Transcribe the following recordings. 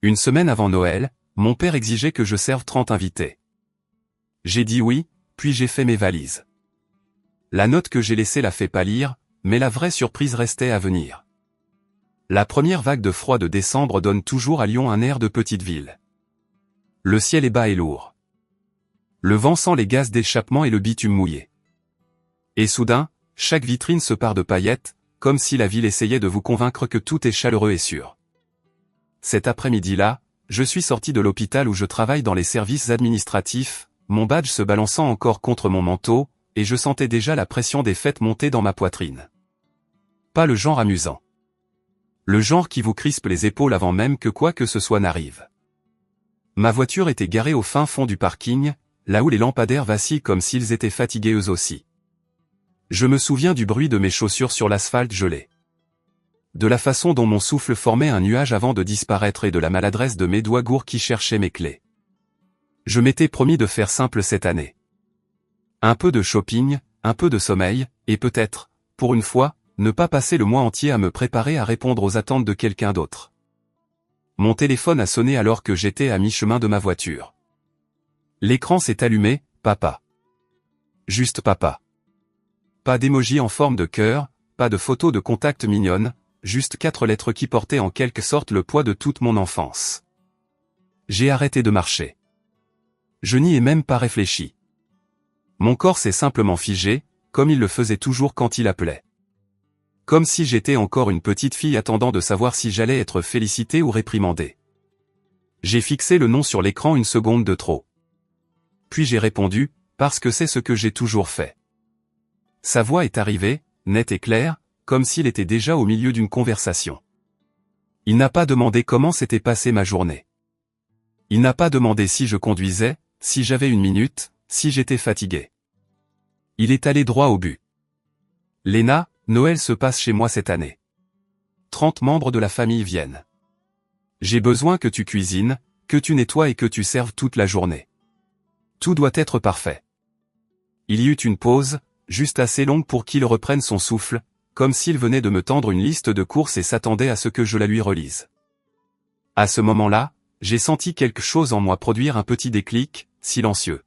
Une semaine avant Noël, mon père exigeait que je serve 30 invités. J'ai dit oui, puis j'ai fait mes valises. La note que j'ai laissée l'a fait pâlir, mais la vraie surprise restait à venir. La première vague de froid de décembre donne toujours à Lyon un air de petite ville. Le ciel est bas et lourd. Le vent sent les gaz d'échappement et le bitume mouillé. Et soudain, chaque vitrine se pare de paillettes, comme si la ville essayait de vous convaincre que tout est chaleureux et sûr. Cet après-midi-là, je suis sorti de l'hôpital où je travaille dans les services administratifs, mon badge se balançant encore contre mon manteau, et je sentais déjà la pression des fêtes monter dans ma poitrine. Pas le genre amusant. Le genre qui vous crispe les épaules avant même que quoi que ce soit n'arrive. Ma voiture était garée au fin fond du parking, là où les lampadaires vacillent comme s'ils étaient fatigués eux aussi. Je me souviens du bruit de mes chaussures sur l'asphalte gelé. De la façon dont mon souffle formait un nuage avant de disparaître et de la maladresse de mes doigts gourds qui cherchaient mes clés. Je m'étais promis de faire simple cette année. Un peu de shopping, un peu de sommeil, et peut-être, pour une fois, ne pas passer le mois entier à me préparer à répondre aux attentes de quelqu'un d'autre. Mon téléphone a sonné alors que j'étais à mi-chemin de ma voiture. L'écran s'est allumé, papa. Juste papa. Pas d'émoji en forme de cœur, pas de photo de contact mignonne, juste 4 lettres qui portaient en quelque sorte le poids de toute mon enfance. J'ai arrêté de marcher. Je n'y ai même pas réfléchi. Mon corps s'est simplement figé, comme il le faisait toujours quand il appelait. Comme si j'étais encore une petite fille attendant de savoir si j'allais être félicitée ou réprimandée. J'ai fixé le nom sur l'écran une seconde de trop. Puis j'ai répondu, parce que c'est ce que j'ai toujours fait. Sa voix est arrivée, nette et claire, comme s'il était déjà au milieu d'une conversation. Il n'a pas demandé comment s'était passée ma journée. Il n'a pas demandé si je conduisais, si j'avais une minute, si j'étais fatigué. Il est allé droit au but. Léna, Noël se passe chez moi cette année. 30 membres de la famille viennent. J'ai besoin que tu cuisines, que tu nettoies et que tu serves toute la journée. Tout doit être parfait. Il y eut une pause, juste assez longue pour qu'il reprenne son souffle, comme s'il venait de me tendre une liste de courses et s'attendait à ce que je la lui relise. À ce moment-là, j'ai senti quelque chose en moi produire un petit déclic, silencieux.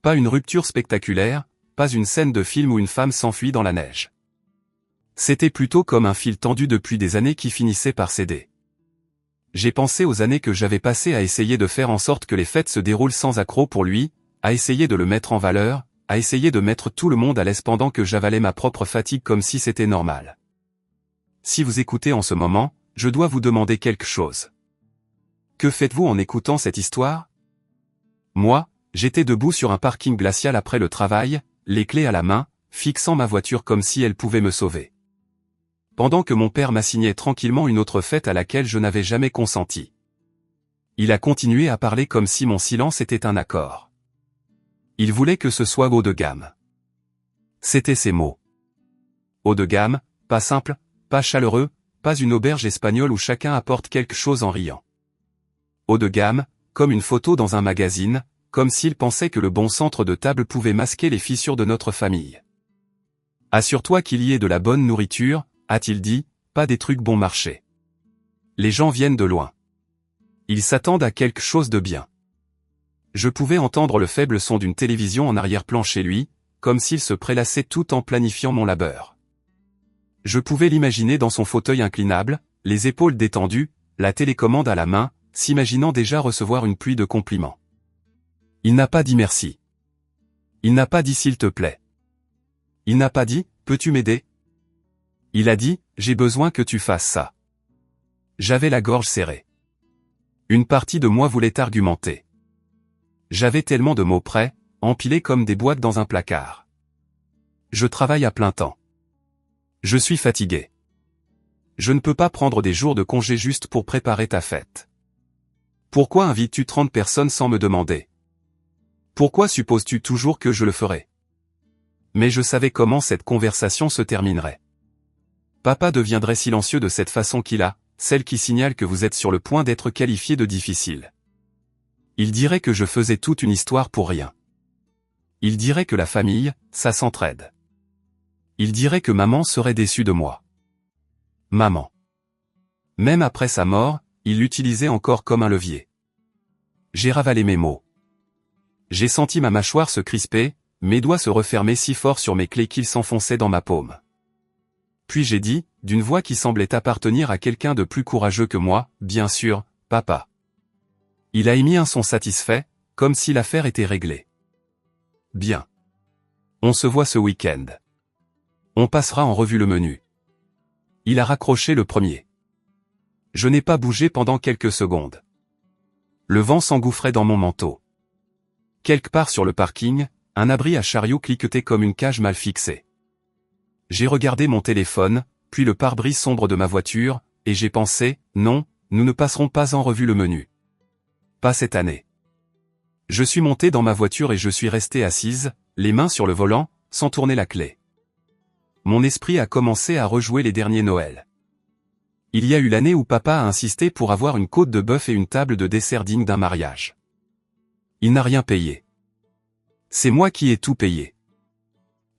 Pas une rupture spectaculaire, pas une scène de film où une femme s'enfuit dans la neige. C'était plutôt comme un fil tendu depuis des années qui finissait par céder. J'ai pensé aux années que j'avais passées à essayer de faire en sorte que les fêtes se déroulent sans accroc pour lui, à essayer de le mettre en valeur, à essayer de mettre tout le monde à l'aise pendant que j'avalais ma propre fatigue comme si c'était normal. Si vous écoutez en ce moment, je dois vous demander quelque chose. Que faites-vous en écoutant cette histoire? Moi, j'étais debout sur un parking glacial après le travail, les clés à la main, fixant ma voiture comme si elle pouvait me sauver. Pendant que mon père m'assignait tranquillement une autre fête à laquelle je n'avais jamais consenti. Il a continué à parler comme si mon silence était un accord. Il voulait que ce soit haut de gamme. C'étaient ses mots. Haut de gamme, pas simple, pas chaleureux, pas une auberge espagnole où chacun apporte quelque chose en riant. Haut de gamme, comme une photo dans un magazine, comme s'il pensait que le bon centre de table pouvait masquer les fissures de notre famille. Assure-toi qu'il y ait de la bonne nourriture, a-t-il dit, pas des trucs bon marché. Les gens viennent de loin. Ils s'attendent à quelque chose de bien. Je pouvais entendre le faible son d'une télévision en arrière-plan chez lui, comme s'il se prélassait tout en planifiant mon labeur. Je pouvais l'imaginer dans son fauteuil inclinable, les épaules détendues, la télécommande à la main, s'imaginant déjà recevoir une pluie de compliments. Il n'a pas dit merci. Il n'a pas dit s'il te plaît. Il n'a pas dit, peux-tu m'aider? Il a dit, j'ai besoin que tu fasses ça. J'avais la gorge serrée. Une partie de moi voulait argumenter. J'avais tellement de mots prêts, empilés comme des boîtes dans un placard. Je travaille à plein temps. Je suis fatigué. Je ne peux pas prendre des jours de congé juste pour préparer ta fête. Pourquoi invites-tu 30 personnes sans me demander? Pourquoi supposes-tu toujours que je le ferai? Mais je savais comment cette conversation se terminerait. Papa deviendrait silencieux de cette façon qu'il a, celle qui signale que vous êtes sur le point d'être qualifié de difficile. Il dirait que je faisais toute une histoire pour rien. Il dirait que la famille, ça s'entraide. Il dirait que maman serait déçue de moi. Maman. Même après sa mort, il l'utilisait encore comme un levier. J'ai ravalé mes mots. J'ai senti ma mâchoire se crisper, mes doigts se refermer si fort sur mes clés qu'ils s'enfonçaient dans ma paume. Puis j'ai dit, d'une voix qui semblait appartenir à quelqu'un de plus courageux que moi, bien sûr, papa. Il a émis un son satisfait, comme si l'affaire était réglée. Bien. On se voit ce week-end. On passera en revue le menu. Il a raccroché le premier. Je n'ai pas bougé pendant quelques secondes. Le vent s'engouffrait dans mon manteau. Quelque part sur le parking, un abri à chariot cliquetait comme une cage mal fixée. J'ai regardé mon téléphone, puis le pare-brise sombre de ma voiture, et j'ai pensé, non, nous ne passerons pas en revue le menu. Pas cette année. Je suis monté dans ma voiture et je suis resté assise, les mains sur le volant, sans tourner la clé. Mon esprit a commencé à rejouer les derniers Noëls. Il y a eu l'année où papa a insisté pour avoir une côte de bœuf et une table de dessert digne d'un mariage. Il n'a rien payé. C'est moi qui ai tout payé.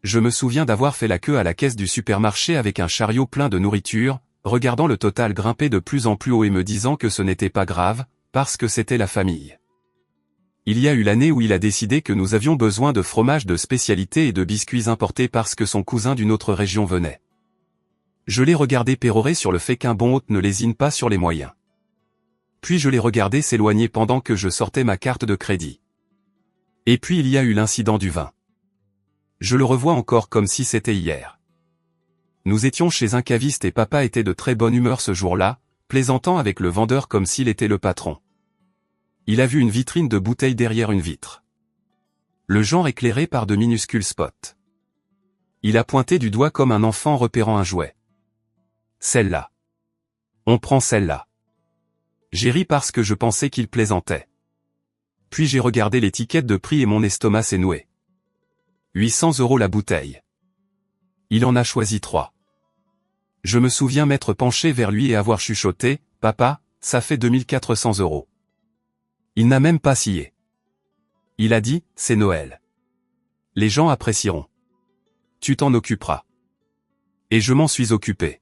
Je me souviens d'avoir fait la queue à la caisse du supermarché avec un chariot plein de nourriture, regardant le total grimper de plus en plus haut et me disant que ce n'était pas grave, parce que c'était la famille. Il y a eu l'année où il a décidé que nous avions besoin de fromage de spécialité et de biscuits importés parce que son cousin d'une autre région venait. Je l'ai regardé pérorer sur le fait qu'un bon hôte ne lésine pas sur les moyens. Puis je l'ai regardé s'éloigner pendant que je sortais ma carte de crédit. Et puis il y a eu l'incident du vin. Je le revois encore comme si c'était hier. Nous étions chez un caviste et papa était de très bonne humeur ce jour-là, plaisantant avec le vendeur comme s'il était le patron. Il a vu une vitrine de bouteilles derrière une vitre. Le genre éclairé par de minuscules spots. Il a pointé du doigt comme un enfant repérant un jouet. Celle-là. On prend celle-là. J'ai ri parce que je pensais qu'il plaisantait. Puis j'ai regardé l'étiquette de prix et mon estomac s'est noué. 800 € la bouteille. Il en a choisi 3. Je me souviens m'être penché vers lui et avoir chuchoté, « Papa, ça fait 2400 €. Il n'a même pas scié. Il a dit, « C'est Noël. Les gens apprécieront. Tu t'en occuperas. » Et je m'en suis occupé.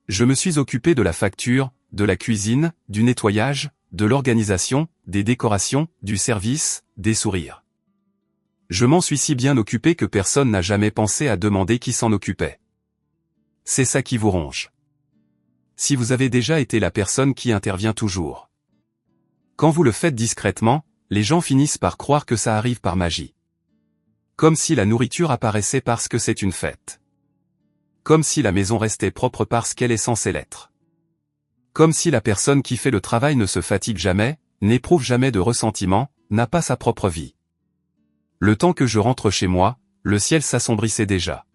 Je me suis occupé de la facture, de la cuisine, du nettoyage, de l'organisation, des décorations, du service, des sourires. Je m'en suis si bien occupé que personne n'a jamais pensé à demander qui s'en occupait. C'est ça qui vous ronge. Si vous avez déjà été la personne qui intervient toujours. Quand vous le faites discrètement, les gens finissent par croire que ça arrive par magie. Comme si la nourriture apparaissait parce que c'est une fête. Comme si la maison restait propre parce qu'elle est censée l'être. Comme si la personne qui fait le travail ne se fatigue jamais, n'éprouve jamais de ressentiment, n'a pas sa propre vie. Le temps que je rentre chez moi, le ciel s'assombrissait déjà.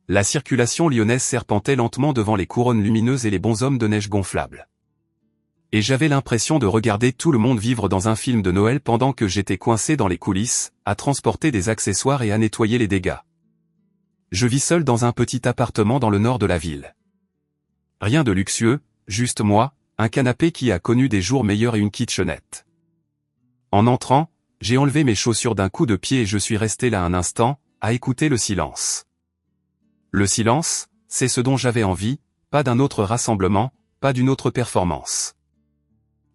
La circulation lyonnaise serpentait lentement devant les couronnes lumineuses et les bonshommes de neige gonflables. Et j'avais l'impression de regarder tout le monde vivre dans un film de Noël pendant que j'étais coincé dans les coulisses, à transporter des accessoires et à nettoyer les dégâts. Je vis seul dans un petit appartement dans le nord de la ville. Rien de luxueux, juste moi, un canapé qui a connu des jours meilleurs et une kitchenette. En entrant, j'ai enlevé mes chaussures d'un coup de pied et je suis resté là un instant, à écouter le silence. Le silence, c'est ce dont j'avais envie, pas d'un autre rassemblement, pas d'une autre performance.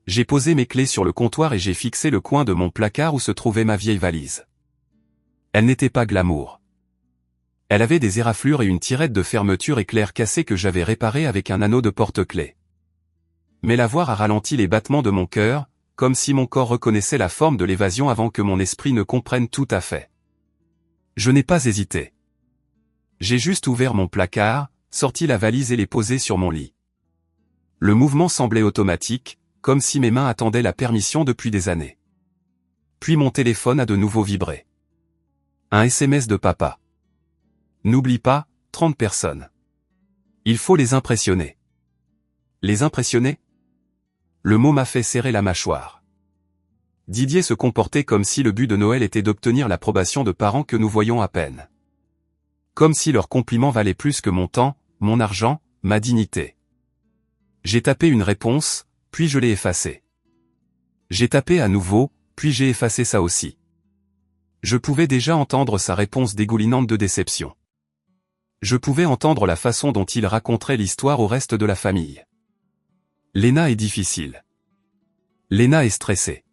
J'ai posé mes clés sur le comptoir et j'ai fixé le coin de mon placard où se trouvait ma vieille valise. Elle n'était pas glamour. Elle avait des éraflures et une tirette de fermeture éclair cassée que j'avais réparée avec un anneau de porte-clés. Mais la voir a ralenti les battements de mon cœur, comme si mon corps reconnaissait la forme de l'évasion avant que mon esprit ne comprenne tout à fait. Je n'ai pas hésité. J'ai juste ouvert mon placard, sorti la valise et l'ai posée sur mon lit. Le mouvement semblait automatique, comme si mes mains attendaient la permission depuis des années. Puis mon téléphone a de nouveau vibré. Un SMS de papa. N'oublie pas, 30 personnes. Il faut les impressionner. Les impressionner? Le mot m'a fait serrer la mâchoire. Didier se comportait comme si le but de Noël était d'obtenir l'approbation de parents que nous voyons à peine. Comme si leur compliment valait plus que mon temps, mon argent, ma dignité. J'ai tapé une réponse, puis je l'ai effacée. J'ai tapé à nouveau, puis j'ai effacé ça aussi. Je pouvais déjà entendre sa réponse dégoulinante de déception. Je pouvais entendre la façon dont il raconterait l'histoire au reste de la famille. Léna est difficile. Léna est stressée.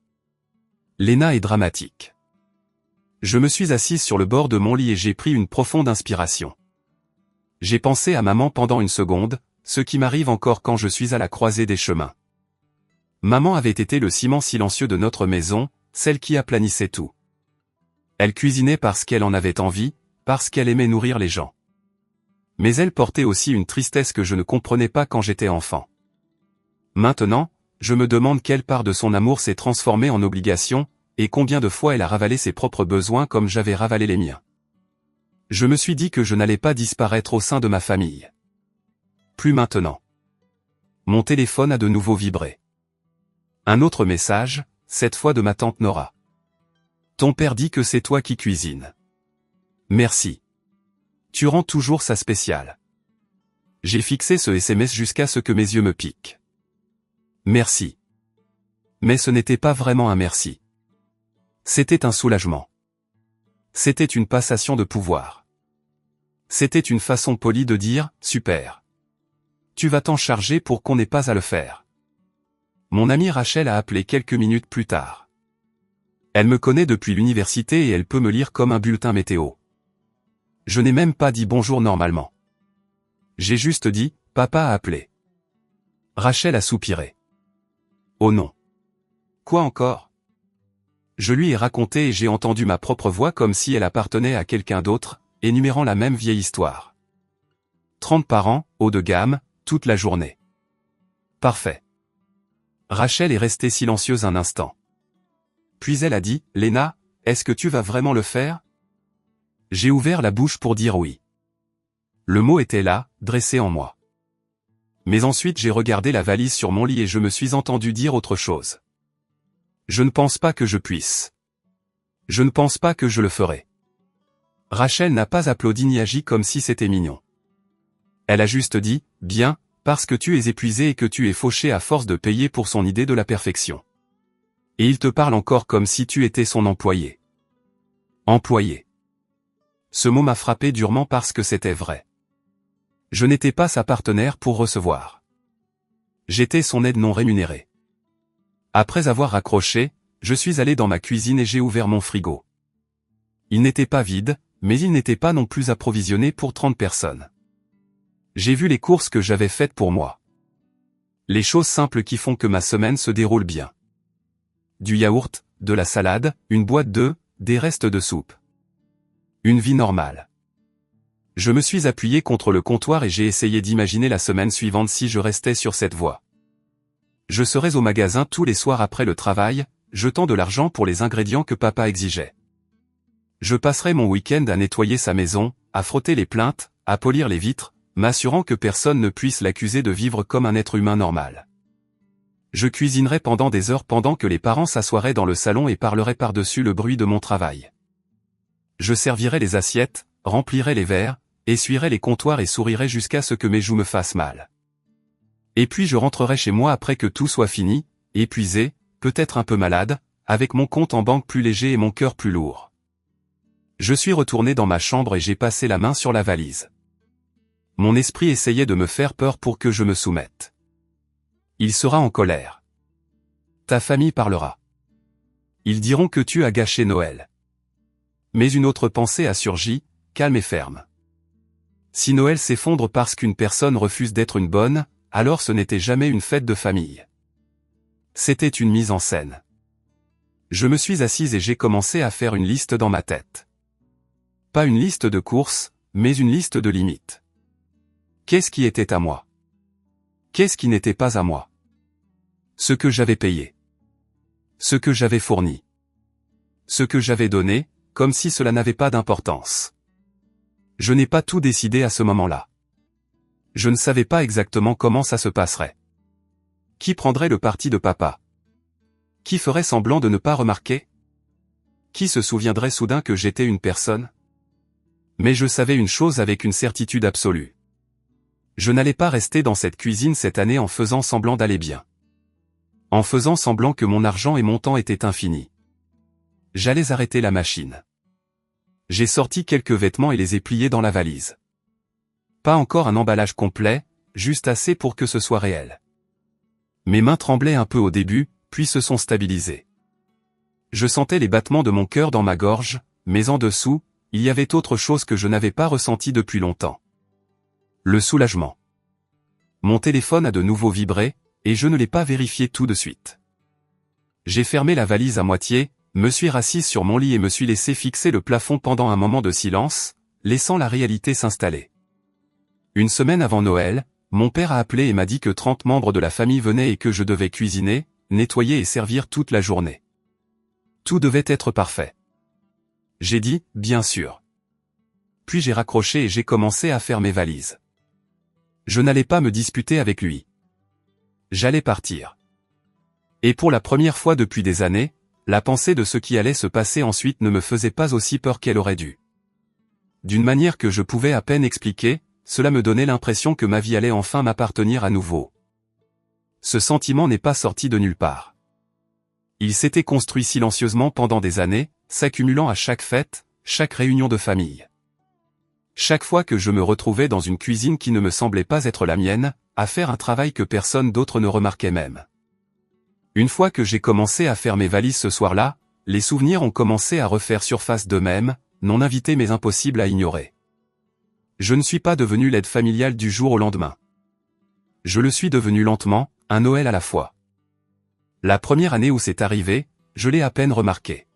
Léna est dramatique. Je me suis assise sur le bord de mon lit et j'ai pris une profonde inspiration. J'ai pensé à maman pendant une seconde, ce qui m'arrive encore quand je suis à la croisée des chemins. Maman avait été le ciment silencieux de notre maison, celle qui aplanissait tout. Elle cuisinait parce qu'elle en avait envie, parce qu'elle aimait nourrir les gens. Mais elle portait aussi une tristesse que je ne comprenais pas quand j'étais enfant. Maintenant, je me demande quelle part de son amour s'est transformée en obligation, et combien de fois elle a ravalé ses propres besoins comme j'avais ravalé les miens. Je me suis dit que je n'allais pas disparaître au sein de ma famille. Plus maintenant. Mon téléphone a de nouveau vibré. Un autre message, cette fois de ma tante Nora. Ton père dit que c'est toi qui cuisines. Merci. Tu rends toujours ça spécial. J'ai fixé ce SMS jusqu'à ce que mes yeux me piquent. Merci. Mais ce n'était pas vraiment un merci. C'était un soulagement. C'était une passation de pouvoir. C'était une façon polie de dire « Super. Tu vas t'en charger pour qu'on n'ait pas à le faire. » Mon amie Rachel a appelé quelques minutes plus tard. Elle me connaît depuis l'université et elle peut me lire comme un bulletin météo. Je n'ai même pas dit bonjour normalement. J'ai juste dit « Papa a appelé. » Rachel a soupiré. Oh non. Quoi encore? Je lui ai raconté et j'ai entendu ma propre voix comme si elle appartenait à quelqu'un d'autre, énumérant la même vieille histoire. 30 par an, haut de gamme, toute la journée. Parfait. Rachel est restée silencieuse un instant. Puis elle a dit, « Léna, est-ce que tu vas vraiment le faire ?» J'ai ouvert la bouche pour dire oui. Le mot était là, dressé en moi. Mais ensuite j'ai regardé la valise sur mon lit et je me suis entendu dire autre chose. Je ne pense pas que je puisse. Je ne pense pas que je le ferai. Rachel n'a pas applaudi ni agi comme si c'était mignon. Elle a juste dit, « Bien, parce que tu es épuisé et que tu es fauché à force de payer pour son idée de la perfection. » Et il te parle encore comme si tu étais son employé. Employé. Ce mot m'a frappé durement parce que c'était vrai. Je n'étais pas sa partenaire pour recevoir. J'étais son aide non rémunérée. Après avoir raccroché, je suis allé dans ma cuisine et j'ai ouvert mon frigo. Il n'était pas vide, mais il n'était pas non plus approvisionné pour 30 personnes. J'ai vu les courses que j'avais faites pour moi. Les choses simples qui font que ma semaine se déroule bien. Du yaourt, de la salade, une boîte d'œufs, des restes de soupe. Une vie normale. Je me suis appuyé contre le comptoir et j'ai essayé d'imaginer la semaine suivante si je restais sur cette voie. Je serais au magasin tous les soirs après le travail, jetant de l'argent pour les ingrédients que papa exigeait. Je passerais mon week-end à nettoyer sa maison, à frotter les plinthes, à polir les vitres, m'assurant que personne ne puisse l'accuser de vivre comme un être humain normal. Je cuisinerais pendant des heures pendant que les parents s'assoiraient dans le salon et parleraient par-dessus le bruit de mon travail. Je servirais les assiettes, remplirais les verres, essuierais les comptoirs et sourirais jusqu'à ce que mes joues me fassent mal. Et puis je rentrerais chez moi après que tout soit fini, épuisé, peut-être un peu malade, avec mon compte en banque plus léger et mon cœur plus lourd. Je suis retourné dans ma chambre et j'ai passé la main sur la valise. Mon esprit essayait de me faire peur pour que je me soumette. Il sera en colère. Ta famille parlera. Ils diront que tu as gâché Noël. Mais une autre pensée a surgi, calme et ferme. Si Noël s'effondre parce qu'une personne refuse d'être une bonne, alors ce n'était jamais une fête de famille. C'était une mise en scène. Je me suis assise et j'ai commencé à faire une liste dans ma tête. Pas une liste de courses, mais une liste de limites. Qu'est-ce qui était à moi? Qu'est-ce qui n'était pas à moi? Ce que j'avais payé. Ce que j'avais fourni. Ce que j'avais donné, comme si cela n'avait pas d'importance. Je n'ai pas tout décidé à ce moment-là. Je ne savais pas exactement comment ça se passerait. Qui prendrait le parti de papa? Qui ferait semblant de ne pas remarquer? Qui se souviendrait soudain que j'étais une personne? Mais je savais une chose avec une certitude absolue. Je n'allais pas rester dans cette cuisine cette année en faisant semblant d'aller bien. En faisant semblant que mon argent et mon temps étaient infinis. J'allais arrêter la machine. J'ai sorti quelques vêtements et les ai pliés dans la valise. Pas encore un emballage complet, juste assez pour que ce soit réel. Mes mains tremblaient un peu au début, puis se sont stabilisées. Je sentais les battements de mon cœur dans ma gorge, mais en dessous, il y avait autre chose que je n'avais pas ressenti depuis longtemps. Le soulagement. Mon téléphone a de nouveau vibré, et je ne l'ai pas vérifié tout de suite. J'ai fermé la valise à moitié, me suis rassise sur mon lit et me suis laissé fixer le plafond pendant un moment de silence, laissant la réalité s'installer. Une semaine avant Noël, mon père a appelé et m'a dit que 30 membres de la famille venaient et que je devais cuisiner, nettoyer et servir toute la journée. Tout devait être parfait. J'ai dit, bien sûr. Puis j'ai raccroché et j'ai commencé à faire mes valises. Je n'allais pas me disputer avec lui. J'allais partir. Et pour la première fois depuis des années, la pensée de ce qui allait se passer ensuite ne me faisait pas aussi peur qu'elle aurait dû. D'une manière que je pouvais à peine expliquer, cela me donnait l'impression que ma vie allait enfin m'appartenir à nouveau. Ce sentiment n'est pas sorti de nulle part. Il s'était construit silencieusement pendant des années, s'accumulant à chaque fête, chaque réunion de famille. Chaque fois que je me retrouvais dans une cuisine qui ne me semblait pas être la mienne, à faire un travail que personne d'autre ne remarquait même. Une fois que j'ai commencé à faire mes valises ce soir-là, les souvenirs ont commencé à refaire surface d'eux-mêmes, non invités mais impossibles à ignorer. Je ne suis pas devenu l'aide familiale du jour au lendemain. Je le suis devenu lentement, un Noël à la fois. La première année où c'est arrivé, je l'ai à peine remarqué.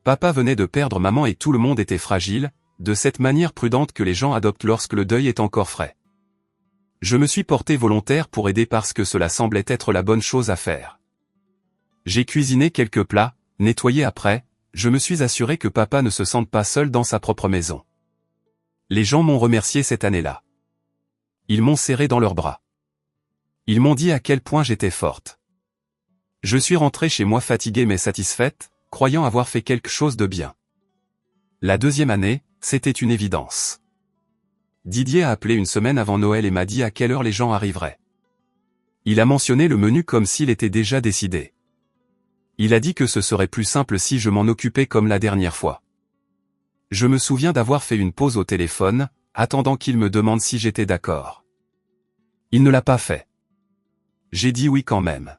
Papa venait de perdre maman et tout le monde était fragile, de cette manière prudente que les gens adoptent lorsque le deuil est encore frais. Je me suis porté volontaire pour aider parce que cela semblait être la bonne chose à faire. J'ai cuisiné quelques plats, nettoyé après, je me suis assuré que papa ne se sente pas seul dans sa propre maison. Les gens m'ont remercié cette année-là. Ils m'ont serré dans leurs bras. Ils m'ont dit à quel point j'étais forte. Je suis rentrée chez moi fatiguée mais satisfaite, croyant avoir fait quelque chose de bien. La deuxième année, c'était une évidence. Didier a appelé une semaine avant Noël et m'a dit à quelle heure les gens arriveraient. Il a mentionné le menu comme s'il était déjà décidé. Il a dit que ce serait plus simple si je m'en occupais comme la dernière fois. Je me souviens d'avoir fait une pause au téléphone, attendant qu'il me demande si j'étais d'accord. Il ne l'a pas fait. J'ai dit oui quand même.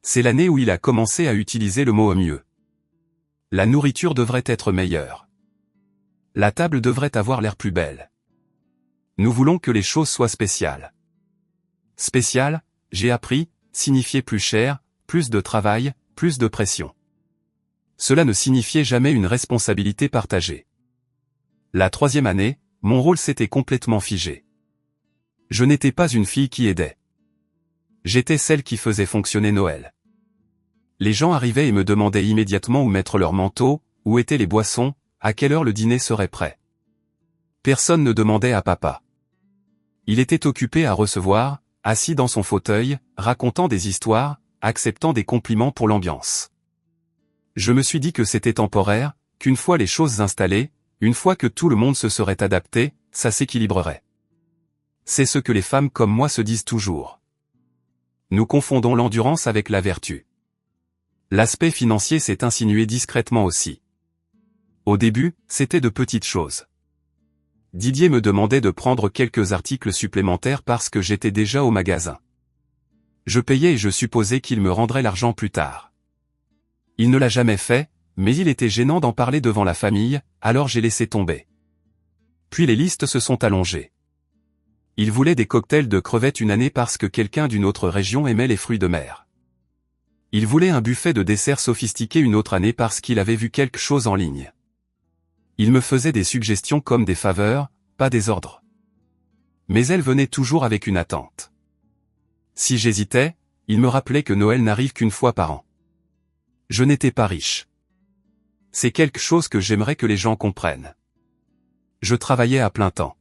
C'est l'année où il a commencé à utiliser le mot « mieux ». La nourriture devrait être meilleure. La table devrait avoir l'air plus belle. Nous voulons que les choses soient spéciales. Spécial, j'ai appris, signifiait plus cher, plus de travail, plus de pression. Cela ne signifiait jamais une responsabilité partagée. La troisième année, mon rôle s'était complètement figé. Je n'étais pas une fille qui aidait. J'étais celle qui faisait fonctionner Noël. Les gens arrivaient et me demandaient immédiatement où mettre leur manteau, où étaient les boissons, à quelle heure le dîner serait prêt. Personne ne demandait à papa. Il était occupé à recevoir, assis dans son fauteuil, racontant des histoires, acceptant des compliments pour l'ambiance. Je me suis dit que c'était temporaire, qu'une fois les choses installées, une fois que tout le monde se serait adapté, ça s'équilibrerait. C'est ce que les femmes comme moi se disent toujours. Nous confondons l'endurance avec la vertu. L'aspect financier s'est insinué discrètement aussi. Au début, c'était de petites choses. Didier me demandait de prendre quelques articles supplémentaires parce que j'étais déjà au magasin. Je payais et je supposais qu'il me rendrait l'argent plus tard. Il ne l'a jamais fait, mais il était gênant d'en parler devant la famille, alors j'ai laissé tomber. Puis les listes se sont allongées. Il voulait des cocktails de crevettes une année parce que quelqu'un d'une autre région aimait les fruits de mer. Il voulait un buffet de desserts sophistiqué une autre année parce qu'il avait vu quelque chose en ligne. Il me faisait des suggestions comme des faveurs, pas des ordres. Mais elles venaient toujours avec une attente. Si j'hésitais, il me rappelait que Noël n'arrive qu'une fois par an. Je n'étais pas riche. C'est quelque chose que j'aimerais que les gens comprennent. Je travaillais à plein temps.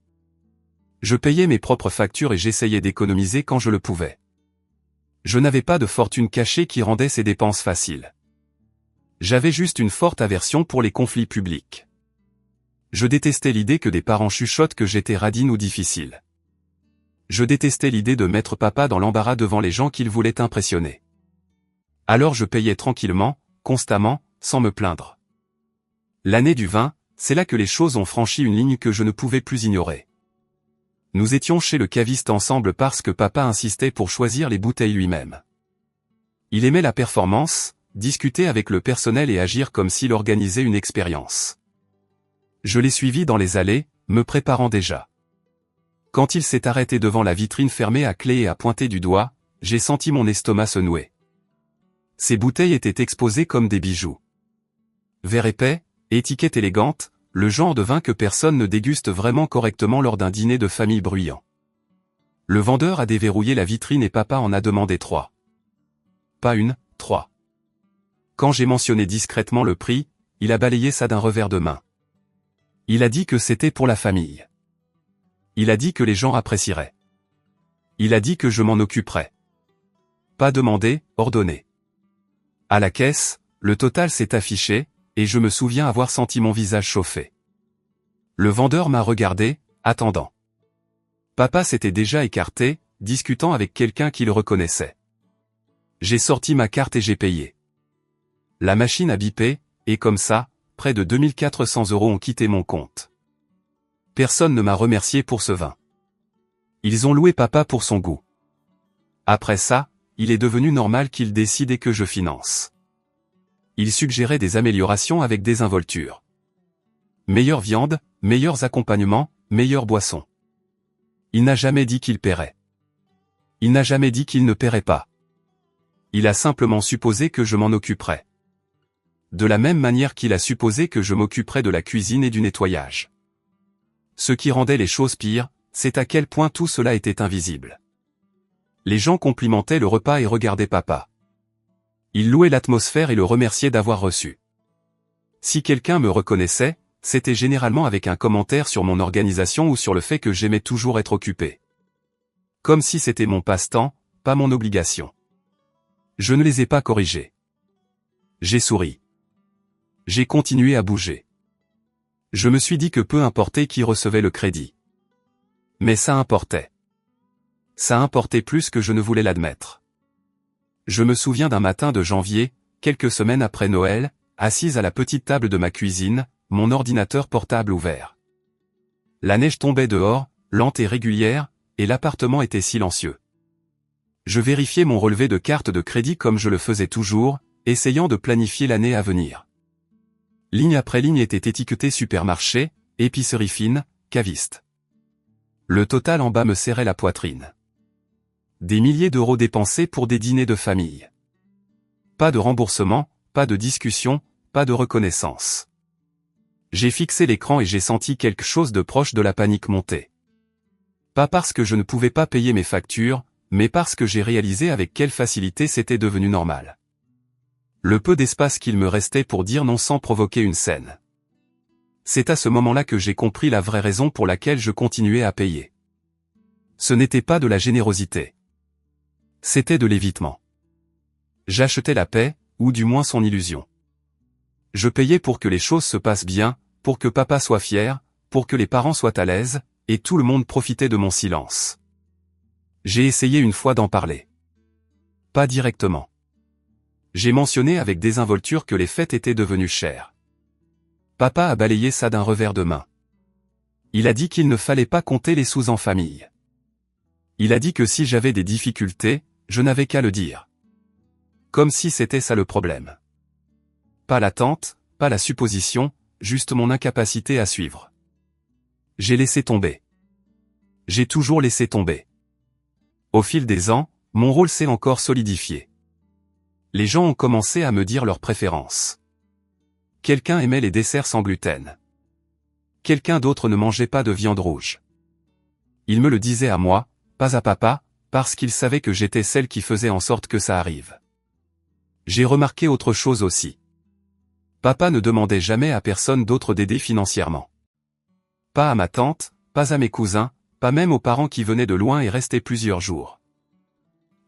Je payais mes propres factures et j'essayais d'économiser quand je le pouvais. Je n'avais pas de fortune cachée qui rendait ces dépenses faciles. J'avais juste une forte aversion pour les conflits publics. Je détestais l'idée que des parents chuchotent que j'étais radine ou difficile. Je détestais l'idée de mettre papa dans l'embarras devant les gens qu'il voulait impressionner. Alors je payais tranquillement, constamment, sans me plaindre. L'année du vin, c'est là que les choses ont franchi une ligne que je ne pouvais plus ignorer. Nous étions chez le caviste ensemble parce que papa insistait pour choisir les bouteilles lui-même. Il aimait la performance, discuter avec le personnel et agir comme s'il organisait une expérience. Je l'ai suivi dans les allées, me préparant déjà. Quand il s'est arrêté devant la vitrine fermée à clé et a pointé du doigt, j'ai senti mon estomac se nouer. Ces bouteilles étaient exposées comme des bijoux. Verre épais, étiquette élégante, le genre de vin que personne ne déguste vraiment correctement lors d'un dîner de famille bruyant. Le vendeur a déverrouillé la vitrine et papa en a demandé 3. Pas une, 3. Quand j'ai mentionné discrètement le prix, il a balayé ça d'un revers de main. Il a dit que c'était pour la famille. Il a dit que les gens apprécieraient. Il a dit que je m'en occuperais. Pas demandé, ordonné. À la caisse, le total s'est affiché, et je me souviens avoir senti mon visage chauffer. Le vendeur m'a regardé, attendant. Papa s'était déjà écarté, discutant avec quelqu'un qu'il reconnaissait. J'ai sorti ma carte et j'ai payé. La machine a bipé, et comme ça, près de 2400 € ont quitté mon compte. Personne ne m'a remercié pour ce vin. Ils ont loué papa pour son goût. Après ça, il est devenu normal qu'il décide et que je finance. Il suggérait des améliorations avec désinvolture. Meilleure viande, meilleurs accompagnements, meilleures boissons. Il n'a jamais dit qu'il paierait. Il n'a jamais dit qu'il ne paierait pas. Il a simplement supposé que je m'en occuperais. De la même manière qu'il a supposé que je m'occuperais de la cuisine et du nettoyage. Ce qui rendait les choses pires, c'est à quel point tout cela était invisible. Les gens complimentaient le repas et regardaient papa. Ils louaient l'atmosphère et le remerciaient d'avoir reçu. Si quelqu'un me reconnaissait, c'était généralement avec un commentaire sur mon organisation ou sur le fait que j'aimais toujours être occupé. Comme si c'était mon passe-temps, pas mon obligation. Je ne les ai pas corrigés. J'ai souri. J'ai continué à bouger. Je me suis dit que peu importait qui recevait le crédit. Mais ça importait. Ça importait plus que je ne voulais l'admettre. Je me souviens d'un matin de janvier, quelques semaines après Noël, assise à la petite table de ma cuisine, mon ordinateur portable ouvert. La neige tombait dehors, lente et régulière, et l'appartement était silencieux. Je vérifiais mon relevé de carte de crédit comme je le faisais toujours, essayant de planifier l'année à venir. Ligne après ligne était étiquetée supermarché, épicerie fine, caviste. Le total en bas me serrait la poitrine. Des milliers d'euros dépensés pour des dîners de famille. Pas de remboursement, pas de discussion, pas de reconnaissance. J'ai fixé l'écran et j'ai senti quelque chose de proche de la panique monter. Pas parce que je ne pouvais pas payer mes factures, mais parce que j'ai réalisé avec quelle facilité c'était devenu normal. Le peu d'espace qu'il me restait pour dire non sans provoquer une scène. C'est à ce moment-là que j'ai compris la vraie raison pour laquelle je continuais à payer. Ce n'était pas de la générosité. C'était de l'évitement. J'achetais la paix, ou du moins son illusion. Je payais pour que les choses se passent bien, pour que papa soit fier, pour que les parents soient à l'aise, et tout le monde profitait de mon silence. J'ai essayé une fois d'en parler. Pas directement. J'ai mentionné avec désinvolture que les fêtes étaient devenues chères. Papa a balayé ça d'un revers de main. Il a dit qu'il ne fallait pas compter les sous en famille. Il a dit que si j'avais des difficultés, je n'avais qu'à le dire. Comme si c'était ça le problème. Pas l'attente, pas la supposition, juste mon incapacité à suivre. J'ai laissé tomber. J'ai toujours laissé tomber. Au fil des ans, mon rôle s'est encore solidifié. Les gens ont commencé à me dire leurs préférences. Quelqu'un aimait les desserts sans gluten. Quelqu'un d'autre ne mangeait pas de viande rouge. Il me le disait à moi, pas à papa, parce qu'il savait que j'étais celle qui faisait en sorte que ça arrive. J'ai remarqué autre chose aussi. Papa ne demandait jamais à personne d'autre d'aider financièrement. Pas à ma tante, pas à mes cousins, pas même aux parents qui venaient de loin et restaient plusieurs jours.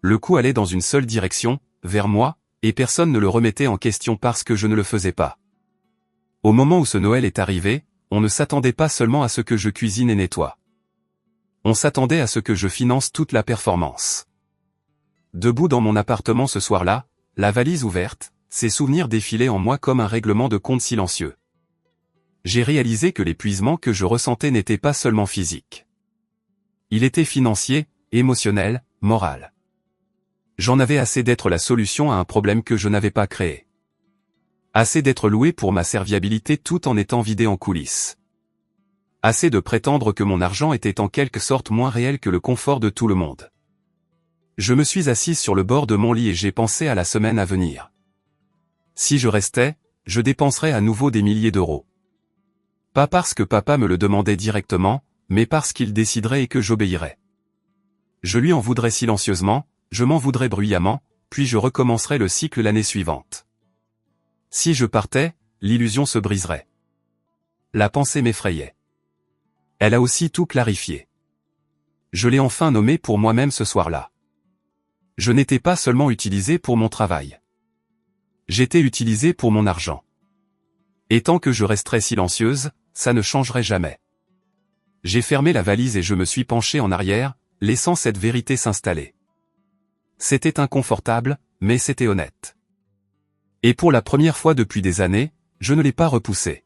Le coup allait dans une seule direction, vers moi, et personne ne le remettait en question parce que je ne le faisais pas. Au moment où ce Noël est arrivé, on ne s'attendait pas seulement à ce que je cuisine et nettoie. On s'attendait à ce que je finance toute la performance. Debout dans mon appartement ce soir-là, la valise ouverte, ces souvenirs défilaient en moi comme un règlement de compte silencieux. J'ai réalisé que l'épuisement que je ressentais n'était pas seulement physique. Il était financier, émotionnel, moral. J'en avais assez d'être la solution à un problème que je n'avais pas créé. Assez d'être loué pour ma serviabilité tout en étant vidé en coulisses. Assez de prétendre que mon argent était en quelque sorte moins réel que le confort de tout le monde. Je me suis assise sur le bord de mon lit et j'ai pensé à la semaine à venir. Si je restais, je dépenserais à nouveau des milliers d'euros. Pas parce que papa me le demandait directement, mais parce qu'il déciderait et que j'obéirais. Je lui en voudrais silencieusement, je m'en voudrais bruyamment, puis je recommencerais le cycle l'année suivante. Si je partais, l'illusion se briserait. La pensée m'effrayait. Elle a aussi tout clarifié. Je l'ai enfin nommé pour moi-même ce soir-là. Je n'étais pas seulement utilisé pour mon travail. J'étais utilisé pour mon argent. Et tant que je resterais silencieuse, ça ne changerait jamais. J'ai fermé la valise et je me suis penché en arrière, laissant cette vérité s'installer. C'était inconfortable, mais c'était honnête. Et pour la première fois depuis des années, je ne l'ai pas repoussé.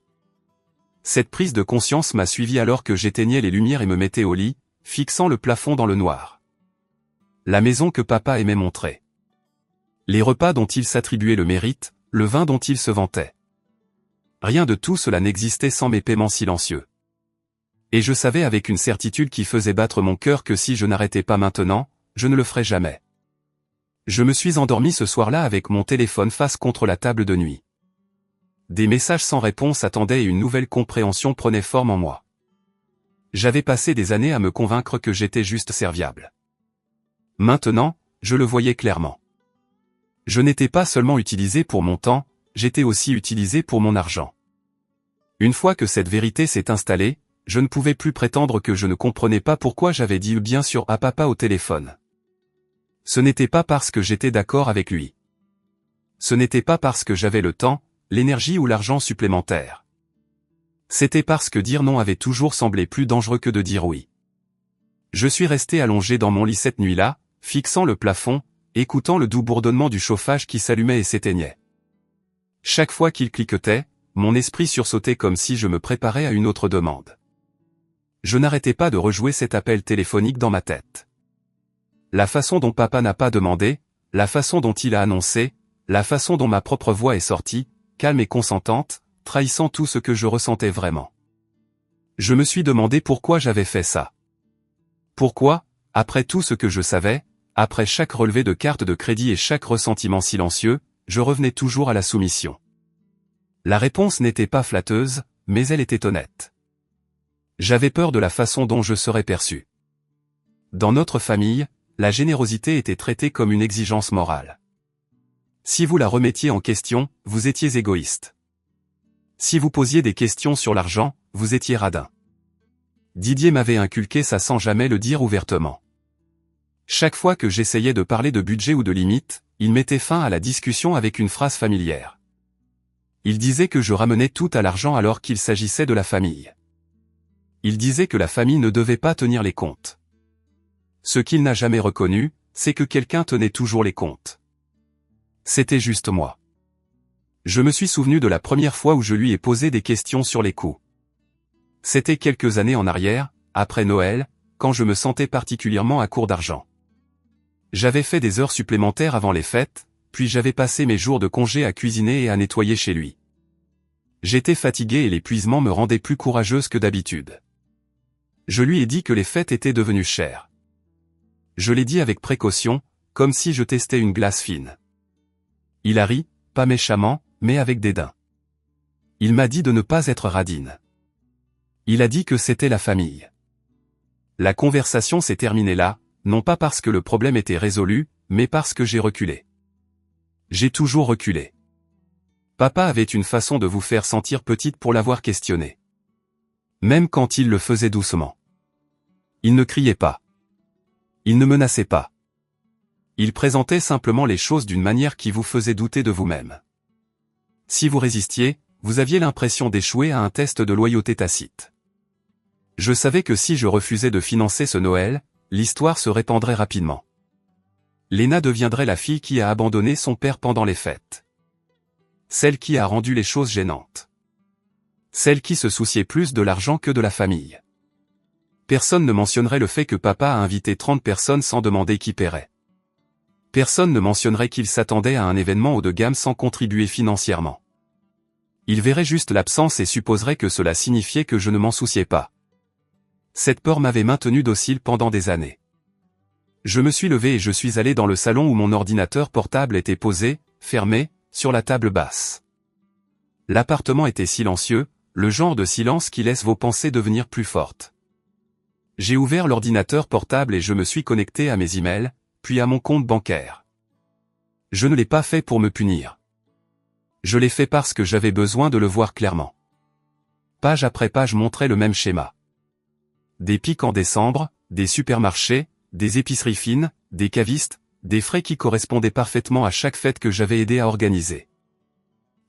Cette prise de conscience m'a suivi alors que j'éteignais les lumières et me mettais au lit, fixant le plafond dans le noir. La maison que papa aimait montrer. Les repas dont il s'attribuait le mérite, le vin dont il se vantait. Rien de tout cela n'existait sans mes paiements silencieux. Et je savais avec une certitude qui faisait battre mon cœur que si je n'arrêtais pas maintenant, je ne le ferais jamais. Je me suis endormi ce soir-là avec mon téléphone face contre la table de nuit. Des messages sans réponse attendaient et une nouvelle compréhension prenait forme en moi. J'avais passé des années à me convaincre que j'étais juste serviable. Maintenant, je le voyais clairement. Je n'étais pas seulement utilisé pour mon temps, j'étais aussi utilisé pour mon argent. Une fois que cette vérité s'est installée, je ne pouvais plus prétendre que je ne comprenais pas pourquoi j'avais dit bien sûr à papa au téléphone. Ce n'était pas parce que j'étais d'accord avec lui. Ce n'était pas parce que j'avais le temps, l'énergie ou l'argent supplémentaire. C'était parce que dire non avait toujours semblé plus dangereux que de dire oui. Je suis resté allongé dans mon lit cette nuit-là, fixant le plafond, écoutant le doux bourdonnement du chauffage qui s'allumait et s'éteignait. Chaque fois qu'il cliquetait, mon esprit sursautait comme si je me préparais à une autre demande. Je n'arrêtais pas de rejouer cet appel téléphonique dans ma tête. La façon dont papa n'a pas demandé, la façon dont il a annoncé, la façon dont ma propre voix est sortie, calme et consentante, trahissant tout ce que je ressentais vraiment. Je me suis demandé pourquoi j'avais fait ça. Pourquoi, après tout ce que je savais, après chaque relevé de carte de crédit et chaque ressentiment silencieux, je revenais toujours à la soumission. La réponse n'était pas flatteuse, mais elle était honnête. J'avais peur de la façon dont je serais perçu. Dans notre famille, la générosité était traitée comme une exigence morale. Si vous la remettiez en question, vous étiez égoïste. Si vous posiez des questions sur l'argent, vous étiez radin. Didier m'avait inculqué ça sans jamais le dire ouvertement. Chaque fois que j'essayais de parler de budget ou de limite, il mettait fin à la discussion avec une phrase familière. Il disait que je ramenais tout à l'argent alors qu'il s'agissait de la famille. Il disait que la famille ne devait pas tenir les comptes. Ce qu'il n'a jamais reconnu, c'est que quelqu'un tenait toujours les comptes. C'était juste moi. Je me suis souvenu de la première fois où je lui ai posé des questions sur les coûts. C'était quelques années en arrière, après Noël, quand je me sentais particulièrement à court d'argent. J'avais fait des heures supplémentaires avant les fêtes, puis j'avais passé mes jours de congé à cuisiner et à nettoyer chez lui. J'étais fatigué et l'épuisement me rendait plus courageuse que d'habitude. Je lui ai dit que les fêtes étaient devenues chères. Je l'ai dit avec précaution, comme si je testais une glace fine. Il a ri, pas méchamment, mais avec dédain. Il m'a dit de ne pas être radine. Il a dit que c'était la famille. La conversation s'est terminée là, non pas parce que le problème était résolu, mais parce que j'ai reculé. J'ai toujours reculé. Papa avait une façon de vous faire sentir petite pour l'avoir questionné. Même quand il le faisait doucement. Il ne criait pas. Il ne menaçait pas. Il présentait simplement les choses d'une manière qui vous faisait douter de vous-même. Si vous résistiez, vous aviez l'impression d'échouer à un test de loyauté tacite. Je savais que si je refusais de financer ce Noël, l'histoire se répandrait rapidement. Léna deviendrait la fille qui a abandonné son père pendant les fêtes. Celle qui a rendu les choses gênantes. Celle qui se souciait plus de l'argent que de la famille. Personne ne mentionnerait le fait que papa a invité 30 personnes sans demander qui paierait. Personne ne mentionnerait qu'il s'attendait à un événement haut de gamme sans contribuer financièrement. Il verrait juste l'absence et supposerait que cela signifiait que je ne m'en souciais pas. Cette peur m'avait maintenu docile pendant des années. Je me suis levé et je suis allé dans le salon où mon ordinateur portable était posé, fermé, sur la table basse. L'appartement était silencieux, le genre de silence qui laisse vos pensées devenir plus fortes. J'ai ouvert l'ordinateur portable et je me suis connecté à mes emails, puis à mon compte bancaire. Je ne l'ai pas fait pour me punir. Je l'ai fait parce que j'avais besoin de le voir clairement. Page après page montrait le même schéma. Des pics en décembre, des supermarchés, des épiceries fines, des cavistes, des frais qui correspondaient parfaitement à chaque fête que j'avais aidé à organiser.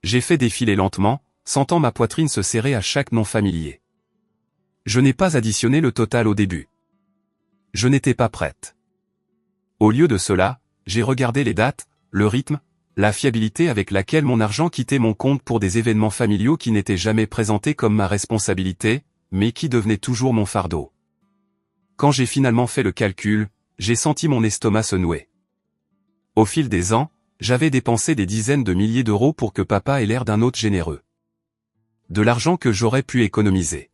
J'ai fait défiler lentement, sentant ma poitrine se serrer à chaque nom familier. Je n'ai pas additionné le total au début. Je n'étais pas prête. Au lieu de cela, j'ai regardé les dates, le rythme, la fiabilité avec laquelle mon argent quittait mon compte pour des événements familiaux qui n'étaient jamais présentés comme ma responsabilité, mais qui devenaient toujours mon fardeau. Quand j'ai finalement fait le calcul, j'ai senti mon estomac se nouer. Au fil des ans, j'avais dépensé des dizaines de milliers d'euros pour que papa ait l'air d'un hôte généreux. De l'argent que j'aurais pu économiser.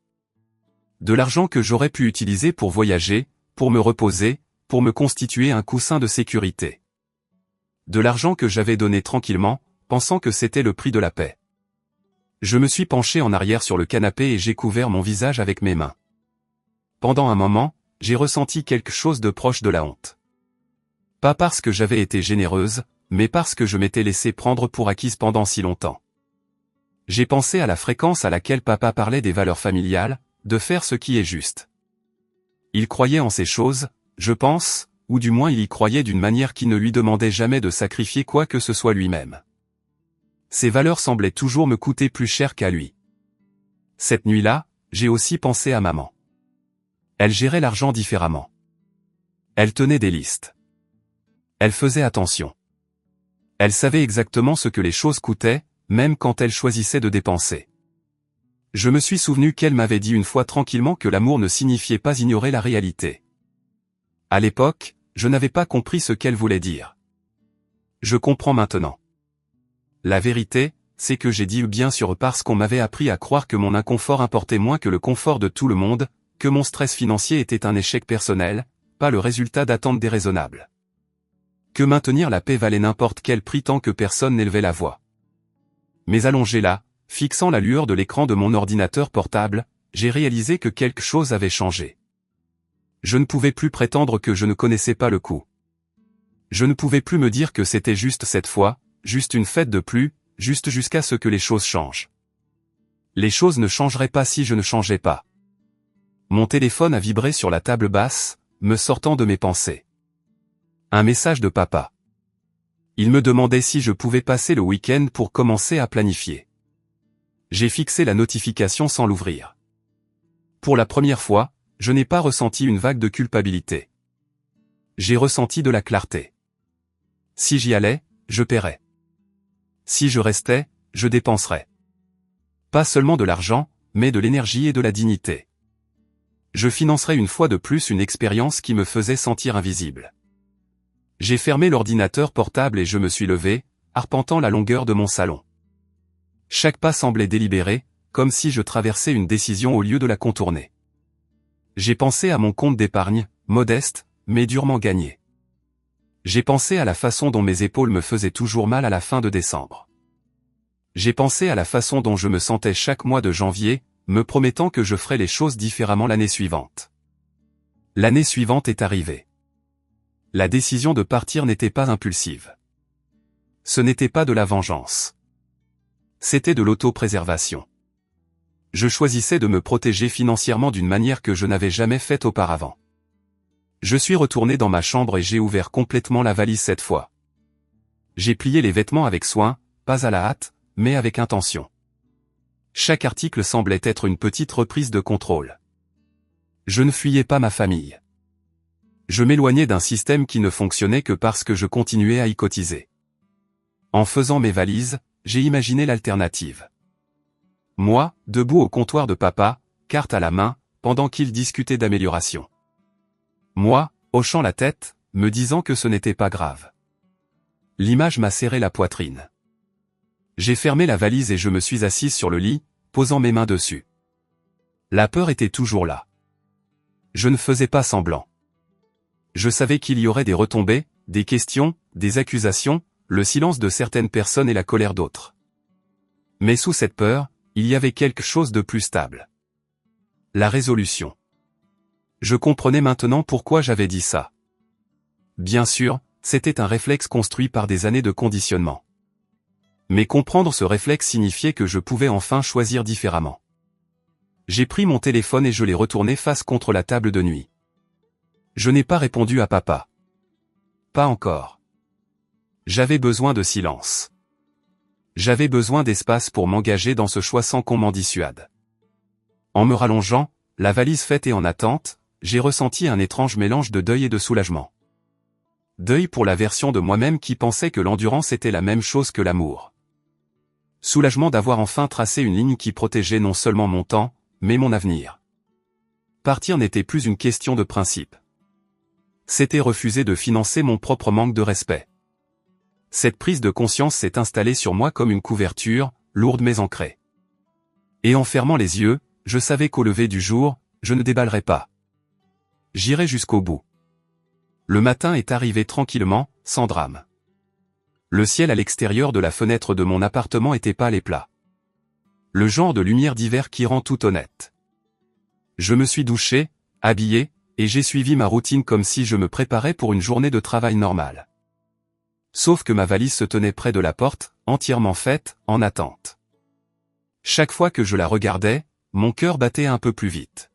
De l'argent que j'aurais pu utiliser pour voyager, pour me reposer, pour me constituer un coussin de sécurité. De l'argent que j'avais donné tranquillement, pensant que c'était le prix de la paix. Je me suis penché en arrière sur le canapé et j'ai couvert mon visage avec mes mains. Pendant un moment, j'ai ressenti quelque chose de proche de la honte. Pas parce que j'avais été généreuse, mais parce que je m'étais laissé prendre pour acquise pendant si longtemps. J'ai pensé à la fréquence à laquelle papa parlait des valeurs familiales, de faire ce qui est juste. Il croyait en ces choses, je pense, ou du moins il y croyait d'une manière qui ne lui demandait jamais de sacrifier quoi que ce soit lui-même. Ces valeurs semblaient toujours me coûter plus cher qu'à lui. Cette nuit-là, j'ai aussi pensé à maman. Elle gérait l'argent différemment. Elle tenait des listes. Elle faisait attention. Elle savait exactement ce que les choses coûtaient, même quand elle choisissait de dépenser. Je me suis souvenu qu'elle m'avait dit une fois tranquillement que l'amour ne signifiait pas ignorer la réalité. À l'époque, je n'avais pas compris ce qu'elle voulait dire. Je comprends maintenant. La vérité, c'est que j'ai dit bien sûr parce qu'on m'avait appris à croire que mon inconfort importait moins que le confort de tout le monde, que mon stress financier était un échec personnel, pas le résultat d'attentes déraisonnables. Que maintenir la paix valait n'importe quel prix tant que personne n'élevait la voix. Mais allongé là, fixant la lueur de l'écran de mon ordinateur portable, j'ai réalisé que quelque chose avait changé. Je ne pouvais plus prétendre que je ne connaissais pas le coup. Je ne pouvais plus me dire que c'était juste cette fois, juste une fête de plus, juste jusqu'à ce que les choses changent. Les choses ne changeraient pas si je ne changeais pas. Mon téléphone a vibré sur la table basse, me sortant de mes pensées. Un message de papa. Il me demandait si je pouvais passer le week-end pour commencer à planifier. J'ai fixé la notification sans l'ouvrir. Pour la première fois, je n'ai pas ressenti une vague de culpabilité. J'ai ressenti de la clarté. Si j'y allais, je paierais. Si je restais, je dépenserais. Pas seulement de l'argent, mais de l'énergie et de la dignité. Je financerais une fois de plus une expérience qui me faisait sentir invisible. J'ai fermé l'ordinateur portable et je me suis levé, arpentant la longueur de mon salon. Chaque pas semblait délibéré, comme si je traversais une décision au lieu de la contourner. J'ai pensé à mon compte d'épargne, modeste, mais durement gagné. J'ai pensé à la façon dont mes épaules me faisaient toujours mal à la fin de décembre. J'ai pensé à la façon dont je me sentais chaque mois de janvier, me promettant que je ferais les choses différemment l'année suivante. L'année suivante est arrivée. La décision de partir n'était pas impulsive. Ce n'était pas de la vengeance. C'était de l'autopréservation. Je choisissais de me protéger financièrement d'une manière que je n'avais jamais faite auparavant. Je suis retourné dans ma chambre et j'ai ouvert complètement la valise cette fois. J'ai plié les vêtements avec soin, pas à la hâte, mais avec intention. Chaque article semblait être une petite reprise de contrôle. Je ne fuyais pas ma famille. Je m'éloignais d'un système qui ne fonctionnait que parce que je continuais à y cotiser. En faisant mes valises, j'ai imaginé l'alternative. Moi, debout au comptoir de papa, carte à la main, pendant qu'ils discutaient d'amélioration. Moi, hochant la tête, me disant que ce n'était pas grave. L'image m'a serré la poitrine. J'ai fermé la valise et je me suis assise sur le lit, posant mes mains dessus. La peur était toujours là. Je ne faisais pas semblant. Je savais qu'il y aurait des retombées, des questions, des accusations, le silence de certaines personnes et la colère d'autres. Mais sous cette peur, il y avait quelque chose de plus stable. La résolution. Je comprenais maintenant pourquoi j'avais dit ça. Bien sûr, c'était un réflexe construit par des années de conditionnement. Mais comprendre ce réflexe signifiait que je pouvais enfin choisir différemment. J'ai pris mon téléphone et je l'ai retourné face contre la table de nuit. Je n'ai pas répondu à papa. Pas encore. J'avais besoin de silence. J'avais besoin d'espace pour m'engager dans ce choix sans qu'on m'en dissuade. En me rallongeant, la valise faite et en attente, j'ai ressenti un étrange mélange de deuil et de soulagement. Deuil pour la version de moi-même qui pensait que l'endurance était la même chose que l'amour. Soulagement d'avoir enfin tracé une ligne qui protégeait non seulement mon temps, mais mon avenir. Partir n'était plus une question de principe. C'était refuser de financer mon propre manque de respect. Cette prise de conscience s'est installée sur moi comme une couverture, lourde mais ancrée. Et en fermant les yeux, je savais qu'au lever du jour, je ne déballerais pas. J'irai jusqu'au bout. Le matin est arrivé tranquillement, sans drame. Le ciel à l'extérieur de la fenêtre de mon appartement était pâle et plat. Le genre de lumière d'hiver qui rend tout honnête. Je me suis douché, habillé, et j'ai suivi ma routine comme si je me préparais pour une journée de travail normale. Sauf que ma valise se tenait près de la porte, entièrement faite, en attente. Chaque fois que je la regardais, mon cœur battait un peu plus vite.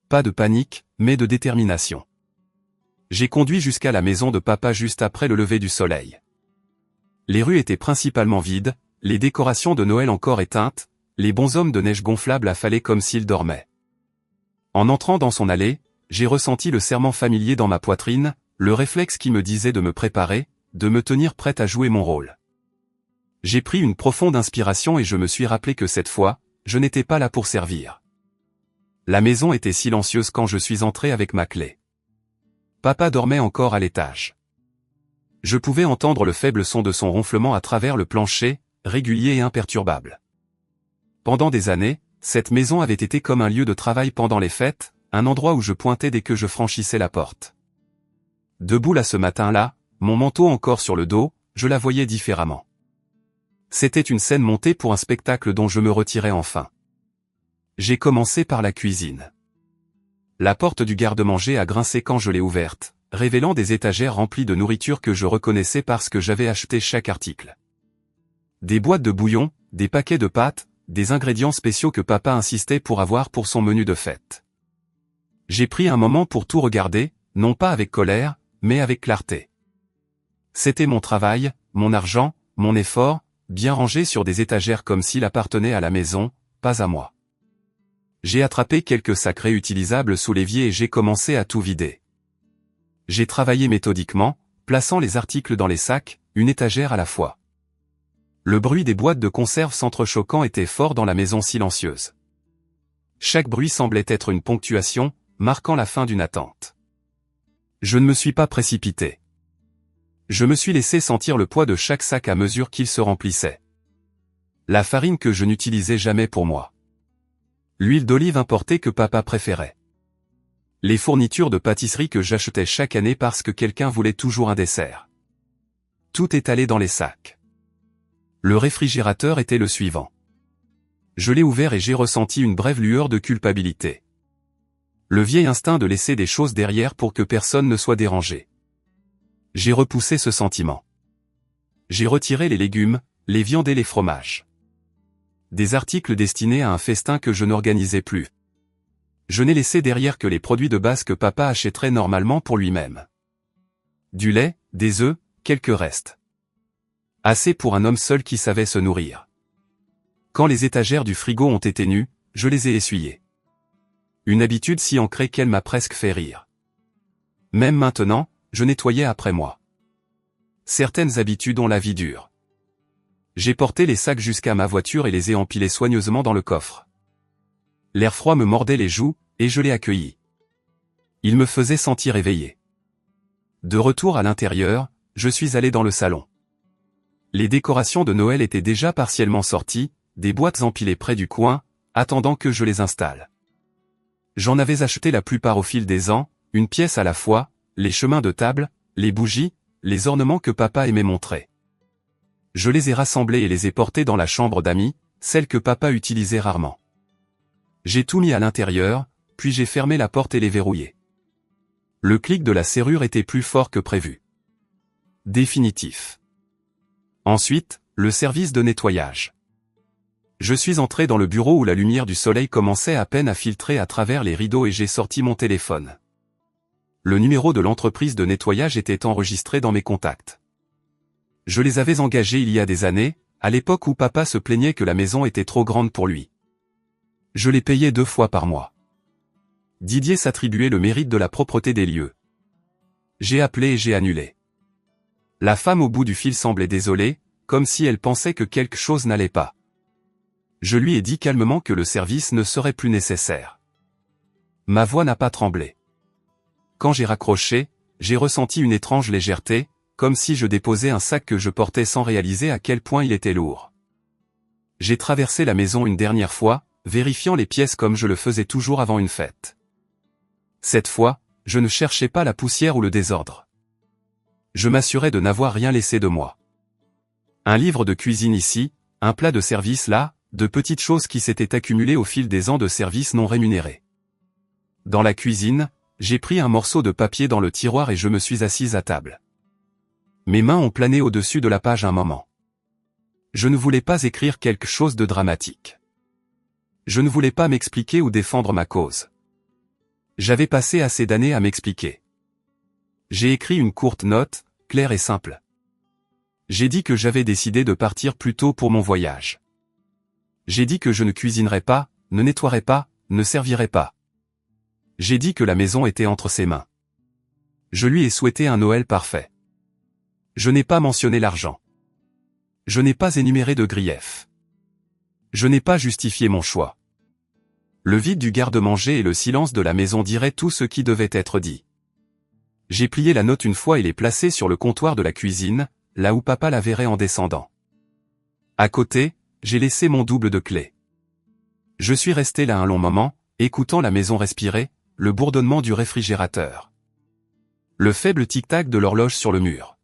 Pas de panique, mais de détermination. J'ai conduit jusqu'à la maison de papa juste après le lever du soleil. Les rues étaient principalement vides, les décorations de Noël encore éteintes, les bonshommes de neige gonflable affalaient comme s'ils dormaient. En entrant dans son allée, j'ai ressenti le serrement familier dans ma poitrine, le réflexe qui me disait de me préparer, de me tenir prête à jouer mon rôle. J'ai pris une profonde inspiration et je me suis rappelé que cette fois, je n'étais pas là pour servir. La maison était silencieuse quand je suis entré avec ma clé. Papa dormait encore à l'étage. Je pouvais entendre le faible son de son ronflement à travers le plancher, régulier et imperturbable. Pendant des années, cette maison avait été comme un lieu de travail pendant les fêtes, un endroit où je pointais dès que je franchissais la porte. Debout là ce matin-là, mon manteau encore sur le dos, je la voyais différemment. C'était une scène montée pour un spectacle dont je me retirais enfin. J'ai commencé par la cuisine. La porte du garde-manger a grincé quand je l'ai ouverte, révélant des étagères remplies de nourriture que je reconnaissais parce que j'avais acheté chaque article. Des boîtes de bouillon, des paquets de pâtes, des ingrédients spéciaux que papa insistait pour avoir pour son menu de fête. J'ai pris un moment pour tout regarder, non pas avec colère, mais avec clarté. C'était mon travail, mon argent, mon effort, bien rangé sur des étagères comme s'il appartenait à la maison, pas à moi. J'ai attrapé quelques sacs réutilisables sous l'évier et j'ai commencé à tout vider. J'ai travaillé méthodiquement, plaçant les articles dans les sacs, une étagère à la fois. Le bruit des boîtes de conserve s'entrechoquant était fort dans la maison silencieuse. Chaque bruit semblait être une ponctuation, marquant la fin d'une attente. Je ne me suis pas précipité. Je me suis laissé sentir le poids de chaque sac à mesure qu'il se remplissait. La farine que je n'utilisais jamais pour moi. L'huile d'olive importée que papa préférait. Les fournitures de pâtisserie que j'achetais chaque année parce que quelqu'un voulait toujours un dessert. Tout étalé dans les sacs. Le réfrigérateur était le suivant. Je l'ai ouvert et j'ai ressenti une brève lueur de culpabilité. Le vieil instinct de laisser des choses derrière pour que personne ne soit dérangé. J'ai repoussé ce sentiment. J'ai retiré les légumes, les viandes et les fromages. Des articles destinés à un festin que je n'organisais plus. Je n'ai laissé derrière que les produits de base que papa achèterait normalement pour lui-même. Du lait, des œufs, quelques restes. Assez pour un homme seul qui savait se nourrir. Quand les étagères du frigo ont été nues, je les ai essuyées. Une habitude si ancrée qu'elle m'a presque fait rire. Même maintenant, je nettoyais après moi. Certaines habitudes ont la vie dure. J'ai porté les sacs jusqu'à ma voiture et les ai empilés soigneusement dans le coffre. L'air froid me mordait les joues, et je l'ai accueilli. Il me faisait sentir éveillé. De retour à l'intérieur, je suis allé dans le salon. Les décorations de Noël étaient déjà partiellement sorties, des boîtes empilées près du coin, attendant que je les installe. J'en avais acheté la plupart au fil des ans, une pièce à la fois, les chemins de table, les bougies, les ornements que papa aimait montrer. Je les ai rassemblés et les ai portés dans la chambre d'amis, celle que papa utilisait rarement. J'ai tout mis à l'intérieur, puis j'ai fermé la porte et les verrouillé. Le clic de la serrure était plus fort que prévu. Définitif. Ensuite, le service de nettoyage. Je suis entré dans le bureau où la lumière du soleil commençait à peine à filtrer à travers les rideaux et j'ai sorti mon téléphone. Le numéro de l'entreprise de nettoyage était enregistré dans mes contacts. Je les avais engagés il y a des années, à l'époque où papa se plaignait que la maison était trop grande pour lui. Je les payais 2 fois par mois. Didier s'attribuait le mérite de la propreté des lieux. J'ai appelé et j'ai annulé. La femme au bout du fil semblait désolée, comme si elle pensait que quelque chose n'allait pas. Je lui ai dit calmement que le service ne serait plus nécessaire. Ma voix n'a pas tremblé. Quand j'ai raccroché, j'ai ressenti une étrange légèreté, comme si je déposais un sac que je portais sans réaliser à quel point il était lourd. J'ai traversé la maison une dernière fois, vérifiant les pièces comme je le faisais toujours avant une fête. Cette fois, je ne cherchais pas la poussière ou le désordre. Je m'assurais de n'avoir rien laissé de moi. Un livre de cuisine ici, un plat de service là, de petites choses qui s'étaient accumulées au fil des ans de service non rémunérés. Dans la cuisine, j'ai pris un morceau de papier dans le tiroir et je me suis assise à table. Mes mains ont plané au-dessus de la page un moment. Je ne voulais pas écrire quelque chose de dramatique. Je ne voulais pas m'expliquer ou défendre ma cause. J'avais passé assez d'années à m'expliquer. J'ai écrit une courte note, claire et simple. J'ai dit que j'avais décidé de partir plus tôt pour mon voyage. J'ai dit que je ne cuisinerais pas, ne nettoierais pas, ne servirais pas. J'ai dit que la maison était entre ses mains. Je lui ai souhaité un Noël parfait. Je n'ai pas mentionné l'argent. Je n'ai pas énuméré de griefs. Je n'ai pas justifié mon choix. Le vide du garde-manger et le silence de la maison diraient tout ce qui devait être dit. J'ai plié la note une fois et l'ai placée sur le comptoir de la cuisine, là où papa la verrait en descendant. À côté, j'ai laissé mon double de clés. Je suis resté là un long moment, écoutant la maison respirer, le bourdonnement du réfrigérateur. Le faible tic-tac de l'horloge sur le mur.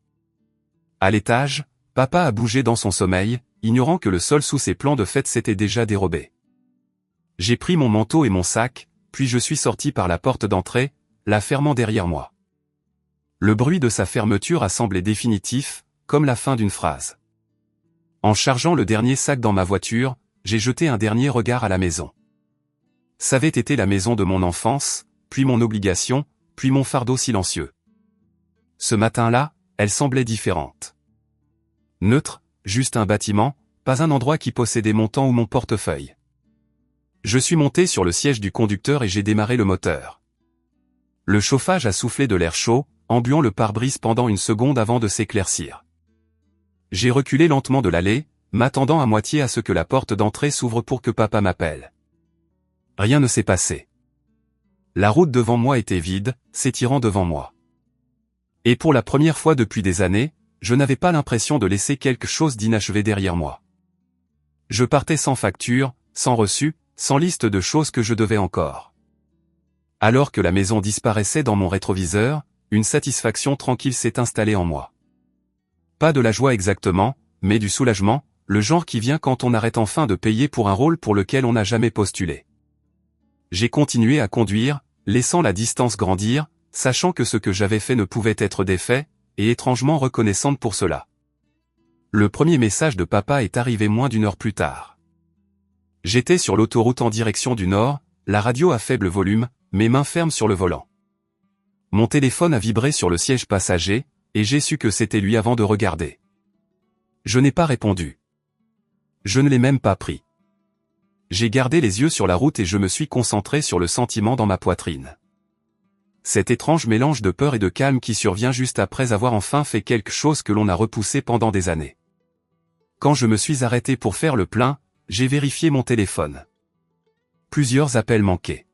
À l'étage, papa a bougé dans son sommeil, ignorant que le sol sous ses plans de fête s'était déjà dérobé. J'ai pris mon manteau et mon sac, puis je suis sorti par la porte d'entrée, la fermant derrière moi. Le bruit de sa fermeture a semblé définitif, comme la fin d'une phrase. En chargeant le dernier sac dans ma voiture, j'ai jeté un dernier regard à la maison. Ça avait été la maison de mon enfance, puis mon obligation, puis mon fardeau silencieux. Ce matin-là, elle semblait différente. Neutre, juste un bâtiment, pas un endroit qui possédait mon temps ou mon portefeuille. Je suis monté sur le siège du conducteur et j'ai démarré le moteur. Le chauffage a soufflé de l'air chaud, embuant le pare-brise pendant une seconde avant de s'éclaircir. J'ai reculé lentement de l'allée, m'attendant à moitié à ce que la porte d'entrée s'ouvre pour que papa m'appelle. Rien ne s'est passé. La route devant moi était vide, s'étirant devant moi. Et pour la première fois depuis des années, je n'avais pas l'impression de laisser quelque chose d'inachevé derrière moi. Je partais sans facture, sans reçu, sans liste de choses que je devais encore. Alors que la maison disparaissait dans mon rétroviseur, une satisfaction tranquille s'est installée en moi. Pas de la joie exactement, mais du soulagement, le genre qui vient quand on arrête enfin de payer pour un rôle pour lequel on n'a jamais postulé. J'ai continué à conduire, laissant la distance grandir, sachant que ce que j'avais fait ne pouvait être défait, et étrangement reconnaissante pour cela. Le premier message de papa est arrivé moins d'1 heure plus tard. J'étais sur l'autoroute en direction du nord, la radio à faible volume, mes mains fermes sur le volant. Mon téléphone a vibré sur le siège passager, et j'ai su que c'était lui avant de regarder. Je n'ai pas répondu. Je ne l'ai même pas pris. J'ai gardé les yeux sur la route et je me suis concentré sur le sentiment dans ma poitrine. Cet étrange mélange de peur et de calme qui survient juste après avoir enfin fait quelque chose que l'on a repoussé pendant des années. Quand je me suis arrêté pour faire le plein, j'ai vérifié mon téléphone. Plusieurs appels manqués.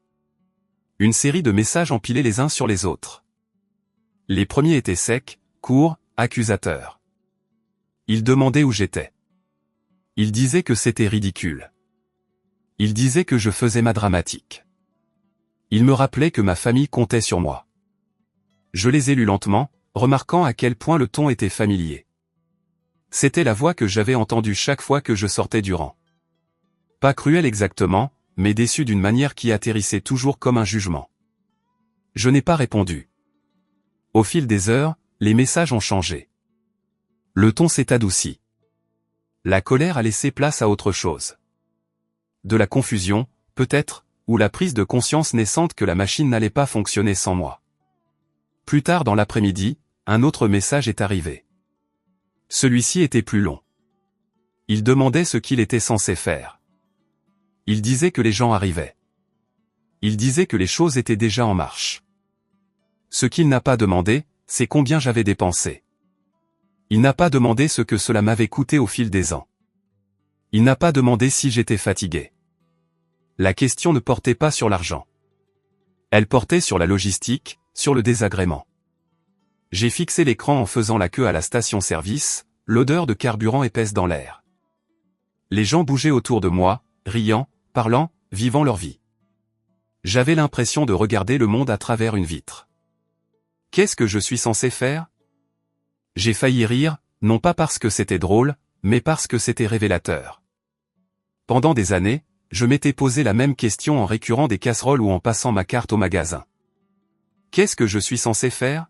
Une série de messages empilés les uns sur les autres. Les premiers étaient secs, courts, accusateurs. Ils demandaient où j'étais. Ils disaient que c'était ridicule. Ils disaient que je faisais ma dramatique. Ils me rappelaient que ma famille comptait sur moi. Je les ai lus lentement, remarquant à quel point le ton était familier. C'était la voix que j'avais entendue chaque fois que je sortais du rang. Pas cruelle exactement, mais déçue d'une manière qui atterrissait toujours comme un jugement. Je n'ai pas répondu. Au fil des heures, les messages ont changé. Le ton s'est adouci. La colère a laissé place à autre chose. De la confusion, peut-être, ou la prise de conscience naissante que la machine n'allait pas fonctionner sans moi. Plus tard dans l'après-midi, un autre message est arrivé. Celui-ci était plus long. Il demandait ce qu'il était censé faire. Il disait que les gens arrivaient. Il disait que les choses étaient déjà en marche. Ce qu'il n'a pas demandé, c'est combien j'avais dépensé. Il n'a pas demandé ce que cela m'avait coûté au fil des ans. Il n'a pas demandé si j'étais fatigué. La question ne portait pas sur l'argent. Elle portait sur la logistique, sur le désagrément. J'ai fixé l'écran en faisant la queue à la station-service, l'odeur de carburant épaisse dans l'air. Les gens bougeaient autour de moi, riant, parlant, vivant leur vie. J'avais l'impression de regarder le monde à travers une vitre. Qu'est-ce que je suis censé faire? J'ai failli rire, non pas parce que c'était drôle, mais parce que c'était révélateur. Pendant des années, je m'étais posé la même question en récurant des casseroles ou en passant ma carte au magasin. Qu'est-ce que je suis censé faire?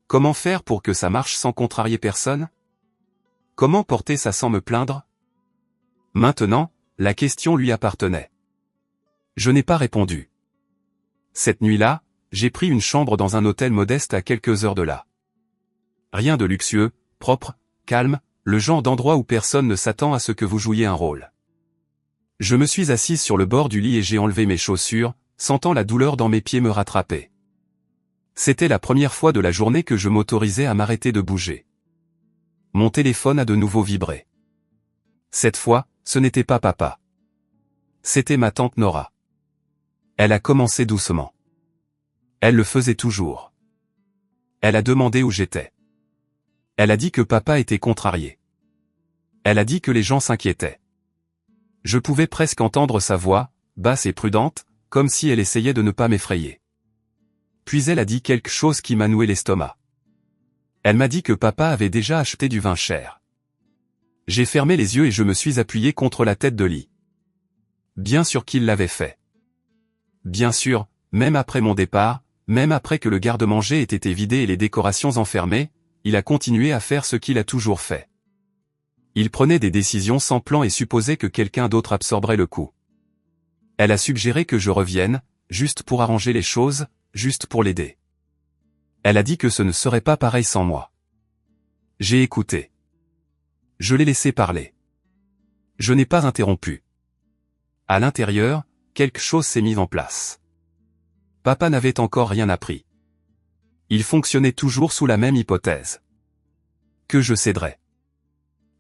Comment faire pour que ça marche sans contrarier personne? Comment porter ça sans me plaindre? Maintenant, la question lui appartenait. Je n'ai pas répondu. Cette nuit-là, j'ai pris une chambre dans un hôtel modeste à quelques heures de là. Rien de luxueux, propre, calme, le genre d'endroit où personne ne s'attend à ce que vous jouiez un rôle. Je me suis assise sur le bord du lit et j'ai enlevé mes chaussures, sentant la douleur dans mes pieds me rattraper. C'était la première fois de la journée que je m'autorisais à m'arrêter de bouger. Mon téléphone a de nouveau vibré. Cette fois, ce n'était pas papa. C'était ma tante Nora. Elle a commencé doucement. Elle le faisait toujours. Elle a demandé où j'étais. Elle a dit que papa était contrarié. Elle a dit que les gens s'inquiétaient. Je pouvais presque entendre sa voix, basse et prudente, comme si elle essayait de ne pas m'effrayer. Puis elle a dit quelque chose qui m'a noué l'estomac. Elle m'a dit que papa avait déjà acheté du vin cher. J'ai fermé les yeux et je me suis appuyé contre la tête de lit. Bien sûr qu'il l'avait fait. Bien sûr, même après mon départ, même après que le garde-manger ait été vidé et les décorations enfermées, il a continué à faire ce qu'il a toujours fait. Il prenait des décisions sans plan et supposait que quelqu'un d'autre absorberait le coup. Elle a suggéré que je revienne, juste pour arranger les choses, juste pour l'aider. Elle a dit que ce ne serait pas pareil sans moi. J'ai écouté. Je l'ai laissé parler. Je n'ai pas interrompu. À l'intérieur, quelque chose s'est mis en place. Papa n'avait encore rien appris. Il fonctionnait toujours sous la même hypothèse. Que je céderais.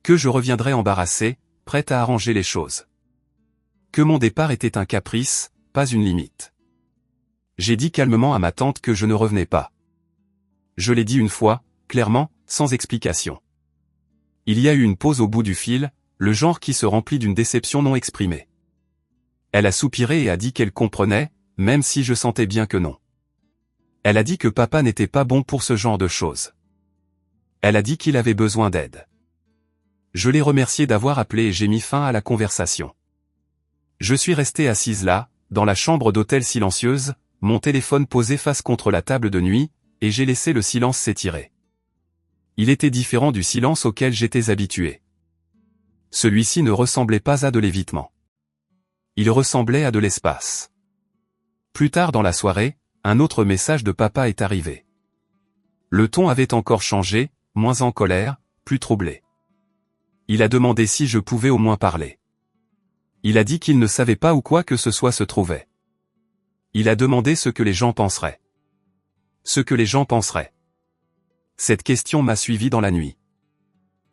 Que je reviendrais embarrassé, prêt à arranger les choses. Que mon départ était un caprice, pas une limite. J'ai dit calmement à ma tante que je ne revenais pas. Je l'ai dit une fois, clairement, sans explication. Il y a eu une pause au bout du fil, le genre qui se remplit d'une déception non exprimée. Elle a soupiré et a dit qu'elle comprenait, même si je sentais bien que non. Elle a dit que papa n'était pas bon pour ce genre de choses. Elle a dit qu'il avait besoin d'aide. Je l'ai remercié d'avoir appelé et j'ai mis fin à la conversation. Je suis resté assise là, dans la chambre d'hôtel silencieuse, mon téléphone posé face contre la table de nuit, et j'ai laissé le silence s'étirer. Il était différent du silence auquel j'étais habitué. Celui-ci ne ressemblait pas à de l'évitement. Il ressemblait à de l'espace. Plus tard dans la soirée, un autre message de papa est arrivé. Le ton avait encore changé, moins en colère, plus troublé. Il a demandé si je pouvais au moins parler. Il a dit qu'il ne savait pas où quoi que ce soit se trouvait. Il a demandé ce que les gens penseraient. Ce que les gens penseraient. Cette question m'a suivi dans la nuit.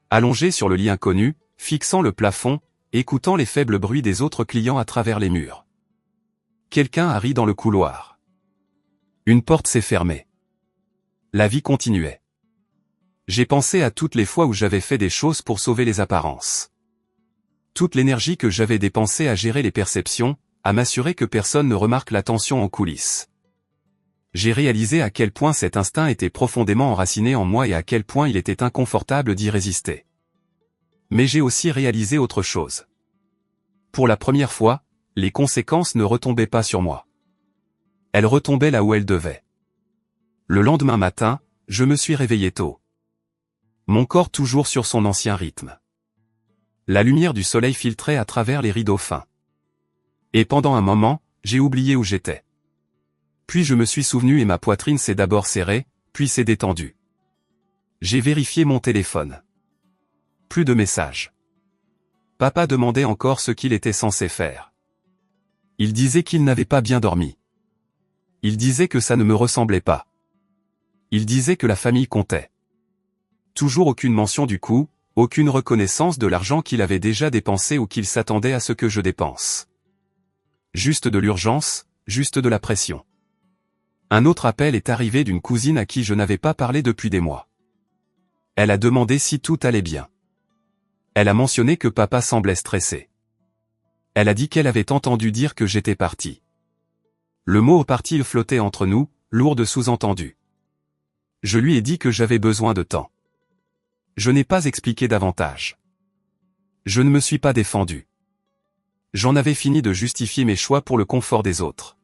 Allongé sur le lit inconnu, fixant le plafond, écoutant les faibles bruits des autres clients à travers les murs. quelqu'un a ri dans le couloir. Une porte s'est fermée. La vie continuait. J'ai pensé à toutes les fois où j'avais fait des choses pour sauver les apparences. Toute l'énergie que j'avais dépensée à gérer les perceptions, à m'assurer que personne ne remarque la tension en coulisses. J'ai réalisé à quel point cet instinct était profondément enraciné en moi et à quel point il était inconfortable d'y résister. Mais j'ai aussi réalisé autre chose. Pour la première fois, les conséquences ne retombaient pas sur moi. Elles retombaient là où elles devaient. Le lendemain matin, je me suis réveillé tôt. Mon corps toujours sur son ancien rythme. La lumière du soleil filtrait à travers les rideaux fins. Et pendant un moment, j'ai oublié où j'étais. Puis je me suis souvenu et ma poitrine s'est d'abord serrée, puis s'est détendue. J'ai vérifié mon téléphone. Plus de messages. Papa demandait encore ce qu'il était censé faire. Il disait qu'il n'avait pas bien dormi. Il disait que ça ne me ressemblait pas. Il disait que la famille comptait. Toujours aucune mention du coût, aucune reconnaissance de l'argent qu'il avait déjà dépensé ou qu'il s'attendait à ce que je dépense. Juste de l'urgence, juste de la pression. Un autre appel est arrivé d'une cousine à qui je n'avais pas parlé depuis des mois. Elle a demandé si tout allait bien. Elle a mentionné que papa semblait stressé. Elle a dit qu'elle avait entendu dire que j'étais parti. Le mot parti flottait entre nous, lourd de sous-entendus. Je lui ai dit que j'avais besoin de temps. Je n'ai pas expliqué davantage. Je ne me suis pas défendu. J'en avais fini de justifier mes choix pour le confort des autres.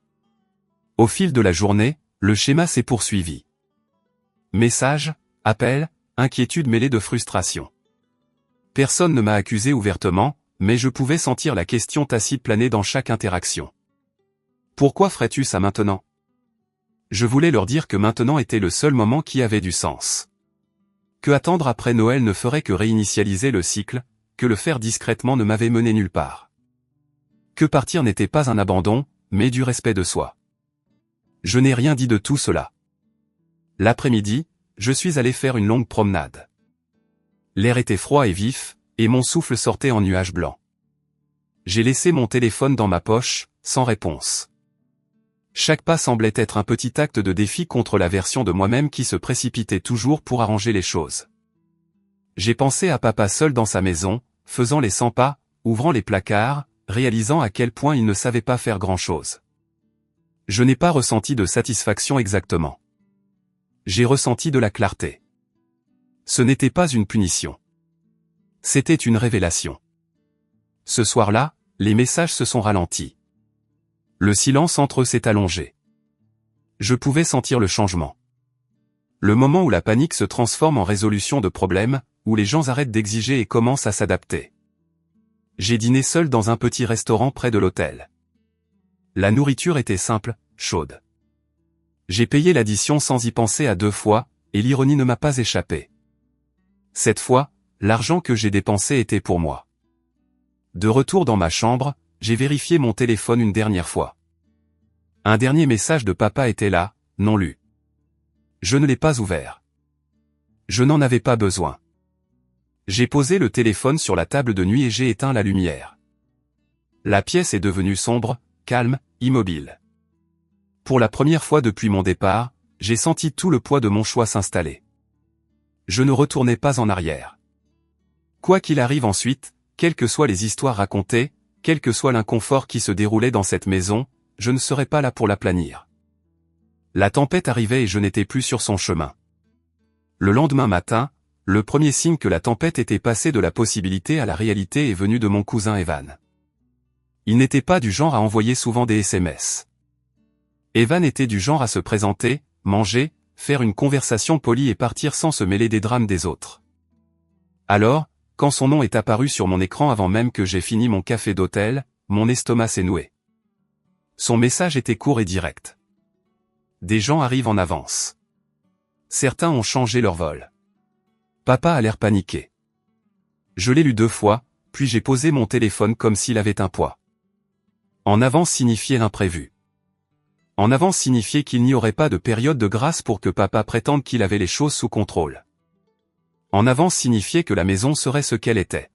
Au fil de la journée, le schéma s'est poursuivi. Messages, appels, inquiétudes mêlées de frustration. Personne ne m'a accusé ouvertement, mais je pouvais sentir la question tacite planer dans chaque interaction. Pourquoi ferais-tu ça maintenant? Je voulais leur dire que maintenant était le seul moment qui avait du sens. Que attendre après Noël ne ferait que réinitialiser le cycle, que le faire discrètement ne m'avait mené nulle part. Que partir n'était pas un abandon, mais du respect de soi. Je n'ai rien dit de tout cela. L'après-midi, je suis allé faire une longue promenade. L'air était froid et vif, et mon souffle sortait en nuages blancs. J'ai laissé mon téléphone dans ma poche, sans réponse. Chaque pas semblait être un petit acte de défi contre la version de moi-même qui se précipitait toujours pour arranger les choses. J'ai pensé à papa seul dans sa maison, faisant les 100 pas, ouvrant les placards, réalisant à quel point il ne savait pas faire grand-chose. Je n'ai pas ressenti de satisfaction exactement. J'ai ressenti de la clarté. Ce n'était pas une punition. C'était une révélation. Ce soir-là, les messages se sont ralentis. Le silence entre eux s'est allongé. Je pouvais sentir le changement. Le moment où la panique se transforme en résolution de problèmes, où les gens arrêtent d'exiger et commencent à s'adapter. J'ai dîné seul dans un petit restaurant près de l'hôtel. La nourriture était simple, chaude. J'ai payé l'addition sans y penser à deux fois, et l'ironie ne m'a pas échappé. Cette fois, l'argent que j'ai dépensé était pour moi. De retour dans ma chambre, j'ai vérifié mon téléphone une dernière fois. Un dernier message de papa était là, non lu. Je ne l'ai pas ouvert. Je n'en avais pas besoin. J'ai posé le téléphone sur la table de nuit et j'ai éteint la lumière. La pièce est devenue sombre, calme, immobile. Pour la première fois depuis mon départ, j'ai senti tout le poids de mon choix s'installer. Je ne retournais pas en arrière. Quoi qu'il arrive ensuite, quelles que soient les histoires racontées, quel que soit l'inconfort qui se déroulait dans cette maison, je ne serais pas là pour l'aplanir. La tempête arrivait et je n'étais plus sur son chemin. Le lendemain matin, le premier signe que la tempête était passée de la possibilité à la réalité est venu de mon cousin Evan. Il n'était pas du genre à envoyer souvent des SMS. Evan était du genre à se présenter, manger, faire une conversation polie et partir sans se mêler des drames des autres. Alors, quand son nom est apparu sur mon écran avant même que j'aie fini mon café d'hôtel, mon estomac s'est noué. Son message était court et direct. Des gens arrivent en avance. Certains ont changé leur vol. Papa a l'air paniqué. Je l'ai lu 2 fois, puis j'ai posé mon téléphone comme s'il avait un poids. En avance signifiait l'imprévu. En avance signifiait qu'il n'y aurait pas de période de grâce pour que papa prétende qu'il avait les choses sous contrôle. En avance signifiait que la maison serait ce qu'elle était.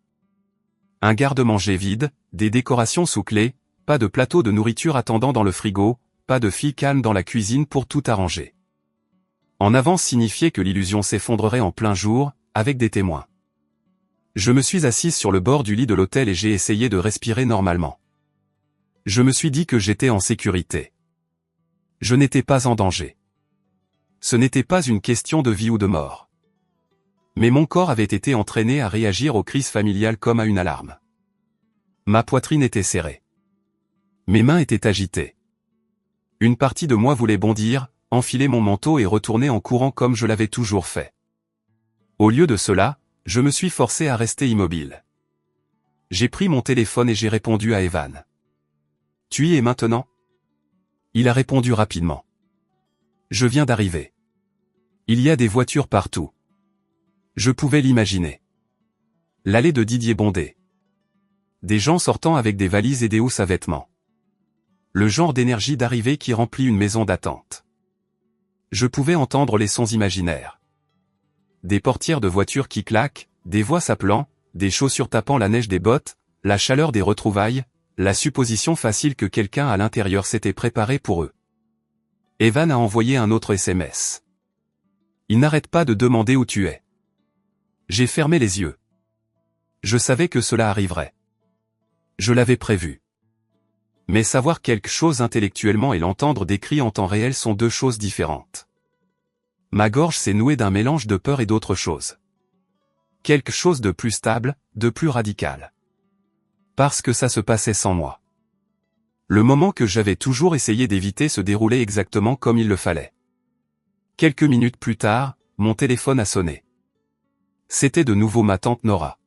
Un garde-manger vide, des décorations sous clé, pas de plateau de nourriture attendant dans le frigo, pas de fille calme dans la cuisine pour tout arranger. En avance signifiait que l'illusion s'effondrerait en plein jour, avec des témoins. Je me suis assise sur le bord du lit de l'hôtel et j'ai essayé de respirer normalement. Je me suis dit que j'étais en sécurité. Je n'étais pas en danger. Ce n'était pas une question de vie ou de mort. Mais mon corps avait été entraîné à réagir aux crises familiales comme à une alarme. Ma poitrine était serrée. Mes mains étaient agitées. Une partie de moi voulait bondir, enfiler mon manteau et retourner en courant comme je l'avais toujours fait. Au lieu de cela, je me suis forcé à rester immobile. J'ai pris mon téléphone et j'ai répondu à Evan. « Tu y es maintenant ?» Il a répondu rapidement. « Je viens d'arriver. Il y a des voitures partout. » Je pouvais l'imaginer. L'allée de Didier bondée. Des gens sortant avec des valises et des housses à vêtements. Le genre d'énergie d'arrivée qui remplit une maison d'attente. Je pouvais entendre les sons imaginaires. Des portières de voitures qui claquent, des voix s'appelant, des chaussures tapant la neige des bottes, la chaleur des retrouvailles, la supposition facile que quelqu'un à l'intérieur s'était préparé pour eux. Evan a envoyé un autre SMS. Il n'arrête pas de demander où tu es. J'ai fermé les yeux. Je savais que cela arriverait. Je l'avais prévu. Mais savoir quelque chose intellectuellement et l'entendre décrit en temps réel sont deux choses différentes. Ma gorge s'est nouée d'un mélange de peur et d'autre chose. Quelque chose de plus stable, de plus radical. Parce que ça se passait sans moi. Le moment que j'avais toujours essayé d'éviter se déroulait exactement comme il le fallait. Quelques minutes plus tard, mon téléphone a sonné. C'était de nouveau ma tante Nora.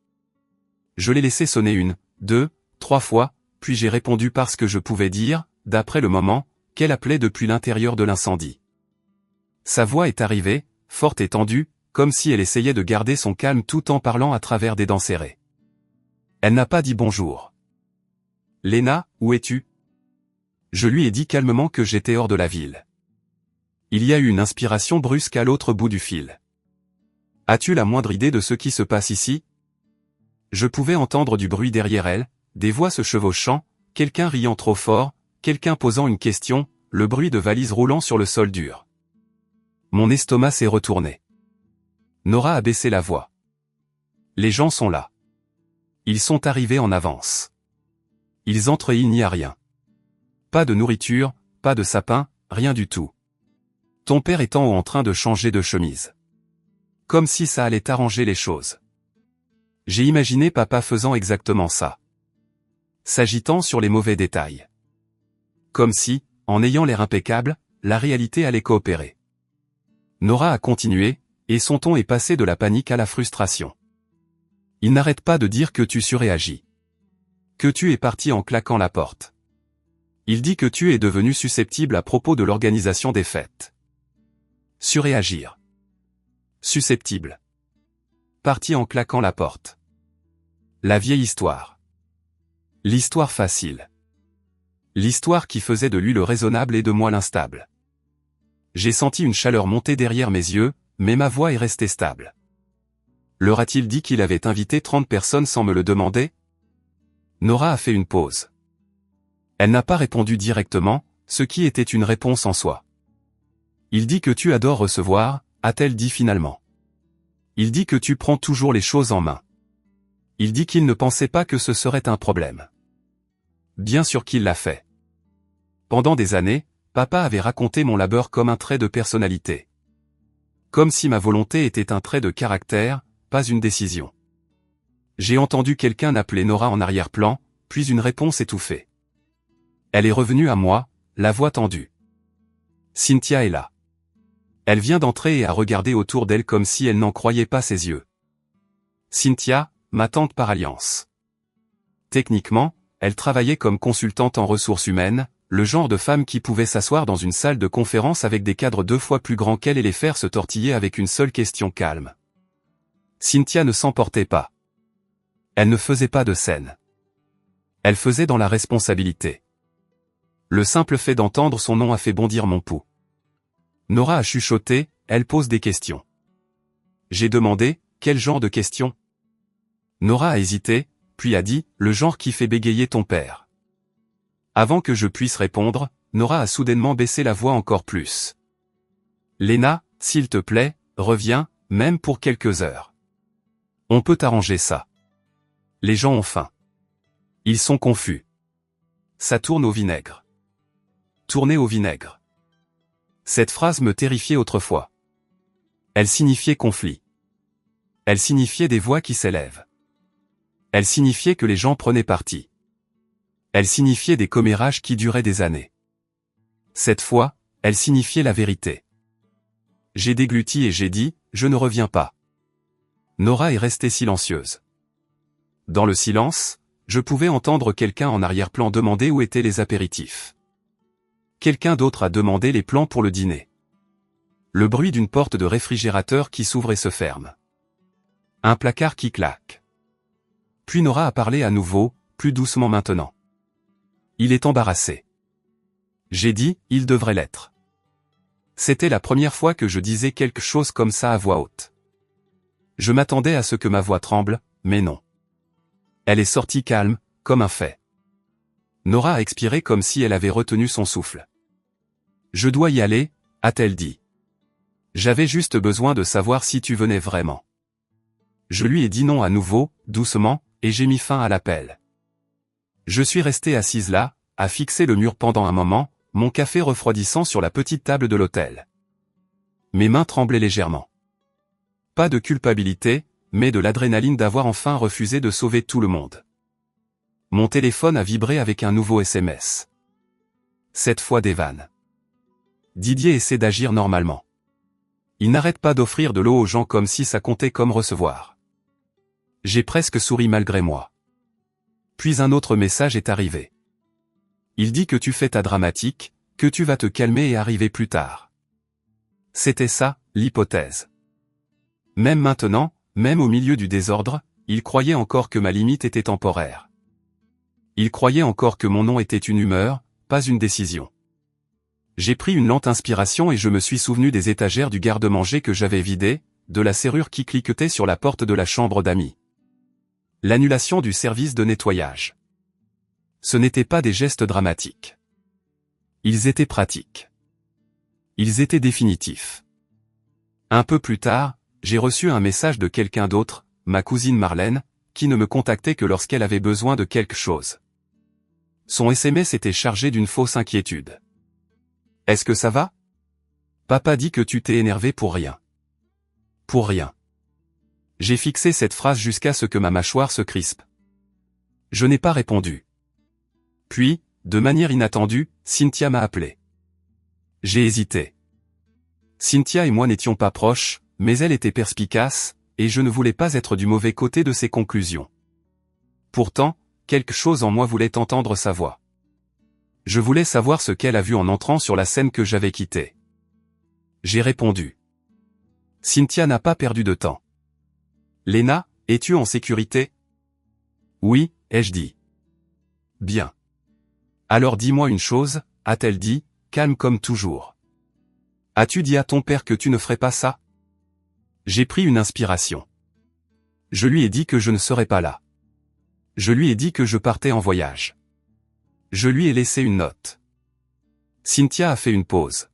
Je l'ai laissé sonner 1, 2, 3 fois, puis j'ai répondu parce que je pouvais dire, d'après le moment, qu'elle appelait depuis l'intérieur de l'incendie. Sa voix est arrivée, forte et tendue, comme si elle essayait de garder son calme tout en parlant à travers des dents serrées. Elle n'a pas dit bonjour. « Léna, où es-tu » Je lui ai dit calmement que j'étais hors de la ville. Il y a eu une inspiration brusque à l'autre bout du fil. « As-tu la moindre idée de ce qui se passe ici » Je pouvais entendre du bruit derrière elle, des voix se chevauchant, quelqu'un riant trop fort, quelqu'un posant une question, le bruit de valises roulant sur le sol dur. Mon estomac s'est retourné. Nora a baissé la voix. Les gens sont là. Ils sont arrivés en avance. Ils entrent et il n'y a rien. Pas de nourriture, pas de sapin, rien du tout. Ton père est en haut en train de changer de chemise. Comme si ça allait arranger les choses. J'ai imaginé papa faisant exactement ça. S'agitant sur les mauvais détails. Comme si, en ayant l'air impeccable, la réalité allait coopérer. Nora a continué, et son ton est passé de la panique à la frustration. Il n'arrête pas de dire que tu surréagis. Que tu es parti en claquant la porte. Il dit que tu es devenu susceptible à propos de l'organisation des fêtes. Surréagir. Susceptible. Parti en claquant la porte. La vieille histoire. L'histoire facile. L'histoire qui faisait de lui le raisonnable et de moi l'instable. J'ai senti une chaleur monter derrière mes yeux, mais ma voix est restée stable. Leur a-t-il dit qu'il avait invité 30 personnes sans me le demander ? Nora a fait une pause. Elle n'a pas répondu directement, ce qui était une réponse en soi. Il dit que tu adores recevoir, a-t-elle dit finalement. Il dit que tu prends toujours les choses en main. Il dit qu'il ne pensait pas que ce serait un problème. Bien sûr qu'il l'a fait. Pendant des années, papa avait raconté mon labeur comme un trait de personnalité. Comme si ma volonté était un trait de caractère, pas une décision. J'ai entendu quelqu'un appeler Nora en arrière-plan, puis une réponse étouffée. Elle est revenue à moi, la voix tendue. Cynthia est là. Elle vient d'entrer et a regardé autour d'elle comme si elle n'en croyait pas ses yeux. Cynthia, ma tante par alliance. Techniquement, elle travaillait comme consultante en ressources humaines, le genre de femme qui pouvait s'asseoir dans une salle de conférence avec des cadres 2 fois plus grands qu'elle et les faire se tortiller avec une seule question calme. Cynthia ne s'emportait pas. Elle ne faisait pas de scène. Elle faisait dans la responsabilité. Le simple fait d'entendre son nom a fait bondir mon pouls. Nora a chuchoté, elle pose des questions. J'ai demandé, quel genre de questions ? Nora a hésité, puis a dit, le genre qui fait bégayer ton père. Avant que je puisse répondre, Nora a soudainement baissé la voix encore plus. Léna, s'il te plaît, reviens, même pour quelques heures. On peut arranger ça. Les gens ont faim. Ils sont confus. Ça tourne au vinaigre. Tourner au vinaigre. Cette phrase me terrifiait autrefois. Elle signifiait conflit. Elle signifiait des voix qui s'élèvent. Elle signifiait que les gens prenaient parti. Elle signifiait des commérages qui duraient des années. Cette fois, elle signifiait la vérité. J'ai dégluti et j'ai dit, je ne reviens pas. Nora est restée silencieuse. Dans le silence, je pouvais entendre quelqu'un en arrière-plan demander où étaient les apéritifs. Quelqu'un d'autre a demandé les plans pour le dîner. Le bruit d'une porte de réfrigérateur qui s'ouvre et se ferme. Un placard qui claque. Puis Nora a parlé à nouveau, plus doucement maintenant. Il est embarrassé. J'ai dit, il devrait l'être. C'était la première fois que je disais quelque chose comme ça à voix haute. Je m'attendais à ce que ma voix tremble, mais non. Elle est sortie calme, comme un fait. Nora a expiré comme si elle avait retenu son souffle. Je dois y aller, a-t-elle dit. J'avais juste besoin de savoir si tu venais vraiment. Je lui ai dit non à nouveau, doucement, et j'ai mis fin à l'appel. Je suis restée assise là, à fixer le mur pendant un moment, mon café refroidissant sur la petite table de l'hôtel. Mes mains tremblaient légèrement. Pas de culpabilité, mais de l'adrénaline d'avoir enfin refusé de sauver tout le monde. Mon téléphone a vibré avec un nouveau SMS. Cette fois d'Evan. Didier essaie d'agir normalement. Il n'arrête pas d'offrir de l'eau aux gens comme si ça comptait comme recevoir. J'ai presque souri malgré moi. Puis un autre message est arrivé. Il dit que tu fais ta dramatique, que tu vas te calmer et arriver plus tard. C'était ça, l'hypothèse. Même maintenant, même au milieu du désordre, il croyait encore que ma limite était temporaire. Il croyait encore que mon nom était une humeur, pas une décision. J'ai pris une lente inspiration et je me suis souvenu des étagères du garde-manger que j'avais vidées, de la serrure qui cliquetait sur la porte de la chambre d'amis. L'annulation du service de nettoyage. Ce n'étaient pas des gestes dramatiques. Ils étaient pratiques. Ils étaient définitifs. Un peu plus tard, j'ai reçu un message de quelqu'un d'autre, ma cousine Marlène, qui ne me contactait que lorsqu'elle avait besoin de quelque chose. Son SMS était chargé d'une fausse inquiétude. Est-ce que ça va? Papa dit que tu t'es énervé pour rien. Pour rien. J'ai fixé cette phrase jusqu'à ce que ma mâchoire se crispe. Je n'ai pas répondu. Puis, de manière inattendue, Cynthia m'a appelé. J'ai hésité. Cynthia et moi n'étions pas proches, mais elle était perspicace, et je ne voulais pas être du mauvais côté de ses conclusions. Pourtant, quelque chose en moi voulait entendre sa voix. Je voulais savoir ce qu'elle a vu en entrant sur la scène que j'avais quittée. J'ai répondu. Cynthia n'a pas perdu de temps. Léna, es-tu en sécurité? Oui, ai-je dit. Bien. Alors dis-moi une chose, a-t-elle dit, calme comme toujours. As-tu dit à ton père que tu ne ferais pas ça? J'ai pris une inspiration. Je lui ai dit que je ne serais pas là. Je lui ai dit que je partais en voyage. Je lui ai laissé une note. Cynthia a fait une pause.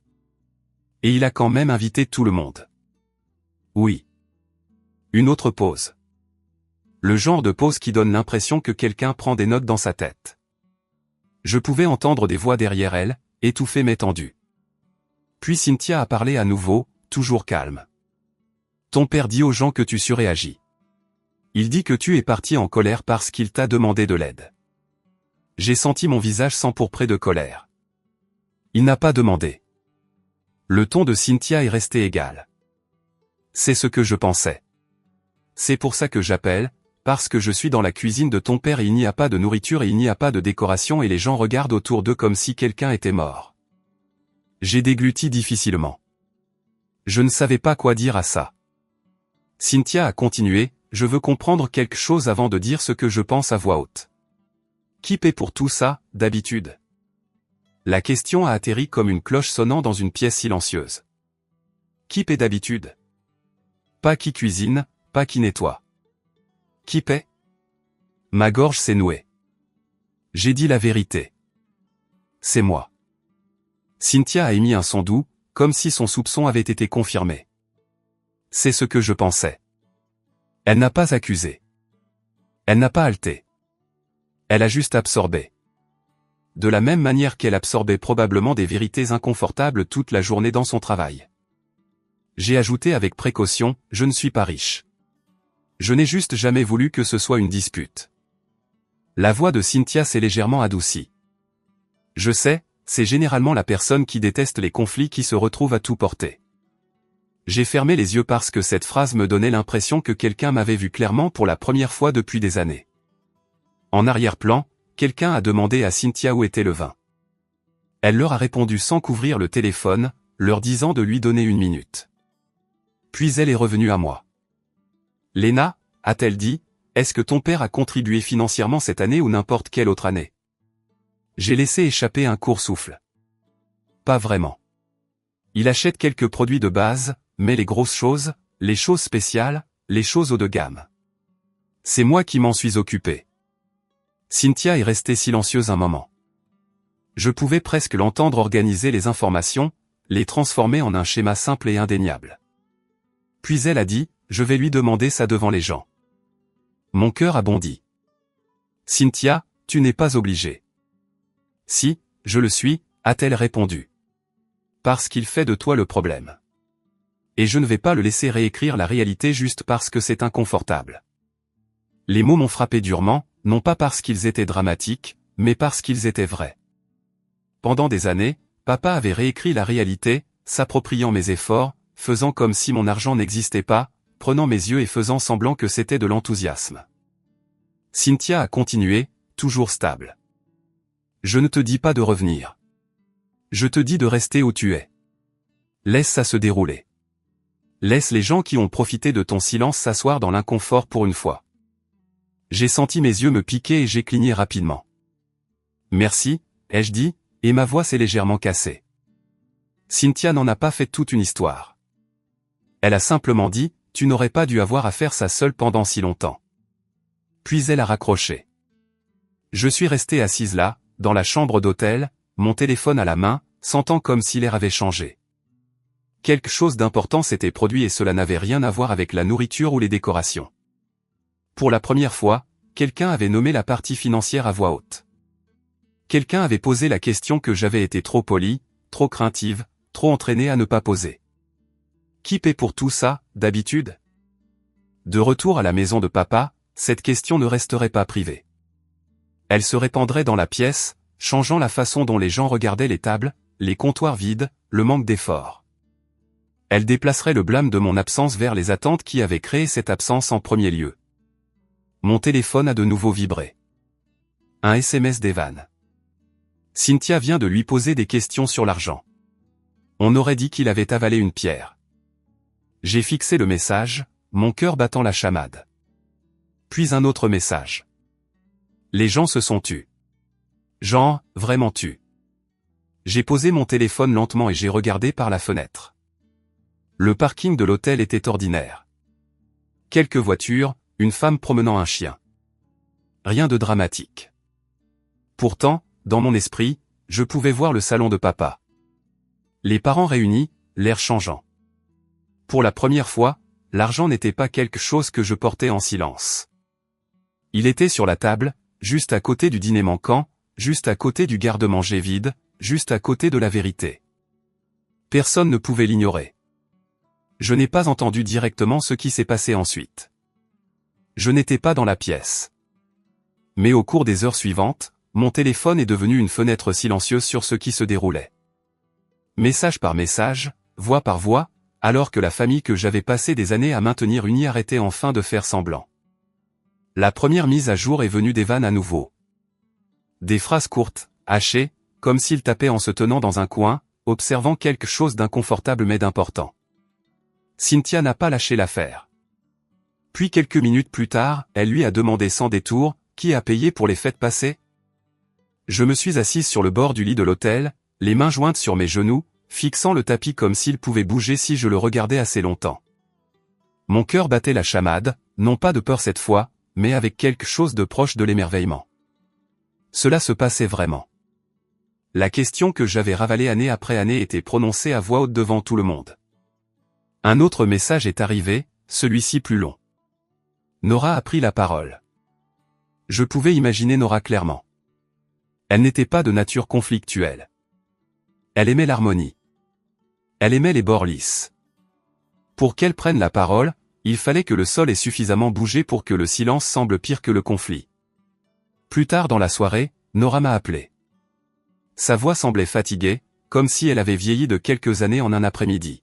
Et il a quand même invité tout le monde. Oui. Une autre pause. Le genre de pause qui donne l'impression que quelqu'un prend des notes dans sa tête. Je pouvais entendre des voix derrière elle, étouffées mais tendues. Puis Cynthia a parlé à nouveau, toujours calme. Ton père dit aux gens que tu surréagis. Il dit que tu es parti en colère parce qu'il t'a demandé de l'aide. J'ai senti mon visage s'empourprer de colère. Il n'a pas demandé. Le ton de Cynthia est resté égal. C'est ce que je pensais. C'est pour ça que j'appelle, parce que je suis dans la cuisine de ton père et il n'y a pas de nourriture et il n'y a pas de décoration et les gens regardent autour d'eux comme si quelqu'un était mort. J'ai dégluti difficilement. Je ne savais pas quoi dire à ça. Cynthia a continué, je veux comprendre quelque chose avant de dire ce que je pense à voix haute. Qui paie pour tout ça, d'habitude? La question a atterri comme une cloche sonnant dans une pièce silencieuse. Qui paie d'habitude? Pas qui cuisine, pas qui nettoie. Qui paie? Ma gorge s'est nouée. J'ai dit la vérité. c'est moi. Cynthia a émis un son doux, comme si son soupçon avait été confirmé. C'est ce que je pensais. Elle n'a pas accusé. Elle n'a pas haleté. Elle a juste absorbé. De la même manière qu'elle absorbait probablement des vérités inconfortables toute la journée dans son travail. J'ai ajouté avec précaution, je ne suis pas riche. Je n'ai juste jamais voulu que ce soit une dispute. La voix de Cynthia s'est légèrement adoucie. Je sais, c'est généralement la personne qui déteste les conflits qui se retrouve à tout porter. J'ai fermé les yeux parce que cette phrase me donnait l'impression que quelqu'un m'avait vu clairement pour la première fois depuis des années. En arrière-plan, quelqu'un a demandé à Cynthia où était le vin. Elle leur a répondu sans couvrir le téléphone, leur disant de lui donner 1 minute. Puis elle est revenue à moi. Léna, a-t-elle dit, est-ce que ton père a contribué financièrement cette année ou n'importe quelle autre année? J'ai laissé échapper un court souffle. Pas vraiment. Il achète quelques produits de base, mais les grosses choses, les choses spéciales, les choses haut de gamme. C'est moi qui m'en suis occupé. Cynthia est restée silencieuse un moment. Je pouvais presque l'entendre organiser les informations, les transformer en un schéma simple et indéniable. Puis elle a dit, je vais lui demander ça devant les gens. Mon cœur a bondi. Cynthia, tu n'es pas obligée. Si, je le suis, a-t-elle répondu. Parce qu'il fait de toi le problème. Et je ne vais pas le laisser réécrire la réalité juste parce que c'est inconfortable. Les mots m'ont frappé durement, non pas parce qu'ils étaient dramatiques, mais parce qu'ils étaient vrais. Pendant des années, papa avait réécrit la réalité, s'appropriant mes efforts, faisant comme si mon argent n'existait pas, prenant mes yeux et faisant semblant que c'était de l'enthousiasme. Cynthia a continué, toujours stable. Je ne te dis pas de revenir. Je te dis de rester où tu es. Laisse ça se dérouler. Laisse les gens qui ont profité de ton silence s'asseoir dans l'inconfort pour une fois. J'ai senti mes yeux me piquer et j'ai cligné rapidement. Merci, ai-je dit, et ma voix s'est légèrement cassée. Cynthia n'en a pas fait toute une histoire. Elle a simplement dit, tu n'aurais pas dû avoir à faire ça seule pendant si longtemps. Puis elle a raccroché. Je suis resté assise là, dans la chambre d'hôtel, mon téléphone à la main, sentant comme si l'air avait changé. Quelque chose d'important s'était produit et cela n'avait rien à voir avec la nourriture ou les décorations. Pour la première fois, quelqu'un avait nommé la partie financière à voix haute. Quelqu'un avait posé la question que j'avais été trop polie, trop craintive, trop entraînée à ne pas poser. Qui paie pour tout ça, d'habitude? De retour à la maison de papa, cette question ne resterait pas privée. Elle se répandrait dans la pièce, changeant la façon dont les gens regardaient les tables, les comptoirs vides, le manque d'effort. Elle déplacerait le blâme de mon absence vers les attentes qui avaient créé cette absence en premier lieu. Mon téléphone a de nouveau vibré. Un SMS d'Evan. Cynthia vient de lui poser des questions sur l'argent. On aurait dit qu'il avait avalé une pierre. J'ai fixé le message, mon cœur battant la chamade. Puis un autre message. Les gens se sont tus. Genre, vraiment tus. J'ai posé mon téléphone lentement et j'ai regardé par la fenêtre. Le parking de l'hôtel était ordinaire. Quelques voitures, une femme promenant un chien. Rien de dramatique. Pourtant, dans mon esprit, je pouvais voir le salon de papa. Les parents réunis, l'air changeant. Pour la première fois, l'argent n'était pas quelque chose que je portais en silence. Il était sur la table, juste à côté du dîner manquant, juste à côté du garde-manger vide, juste à côté de la vérité. Personne ne pouvait l'ignorer. Je n'ai pas entendu directement ce qui s'est passé ensuite. Je n'étais pas dans la pièce. Mais au cours des heures suivantes, mon téléphone est devenu une fenêtre silencieuse sur ce qui se déroulait. Message par message, voix par voix, alors que la famille que j'avais passé des années à maintenir unie arrêtait enfin de faire semblant. La première mise à jour est venue d'Evan à nouveau. Des phrases courtes, hachées, comme s'il tapait en se tenant dans un coin, observant quelque chose d'inconfortable mais d'important. Cynthia n'a pas lâché l'affaire. Puis quelques minutes plus tard, elle lui a demandé sans détour, qui a payé pour les fêtes passées? Je me suis assise sur le bord du lit de l'hôtel, les mains jointes sur mes genoux, fixant le tapis comme s'il pouvait bouger si je le regardais assez longtemps. Mon cœur battait la chamade, non pas de peur cette fois, mais avec quelque chose de proche de l'émerveillement. Cela se passait vraiment. La question que j'avais ravalée année après année était prononcée à voix haute devant tout le monde. Un autre message est arrivé, celui-ci plus long. Nora a pris la parole. Je pouvais imaginer Nora clairement. Elle n'était pas de nature conflictuelle. Elle aimait l'harmonie. Elle aimait les bords lisses. Pour qu'elle prenne la parole, il fallait que le sol ait suffisamment bougé pour que le silence semble pire que le conflit. Plus tard dans la soirée, Nora m'a appelé. Sa voix semblait fatiguée, comme si elle avait vieilli de quelques années en un après-midi.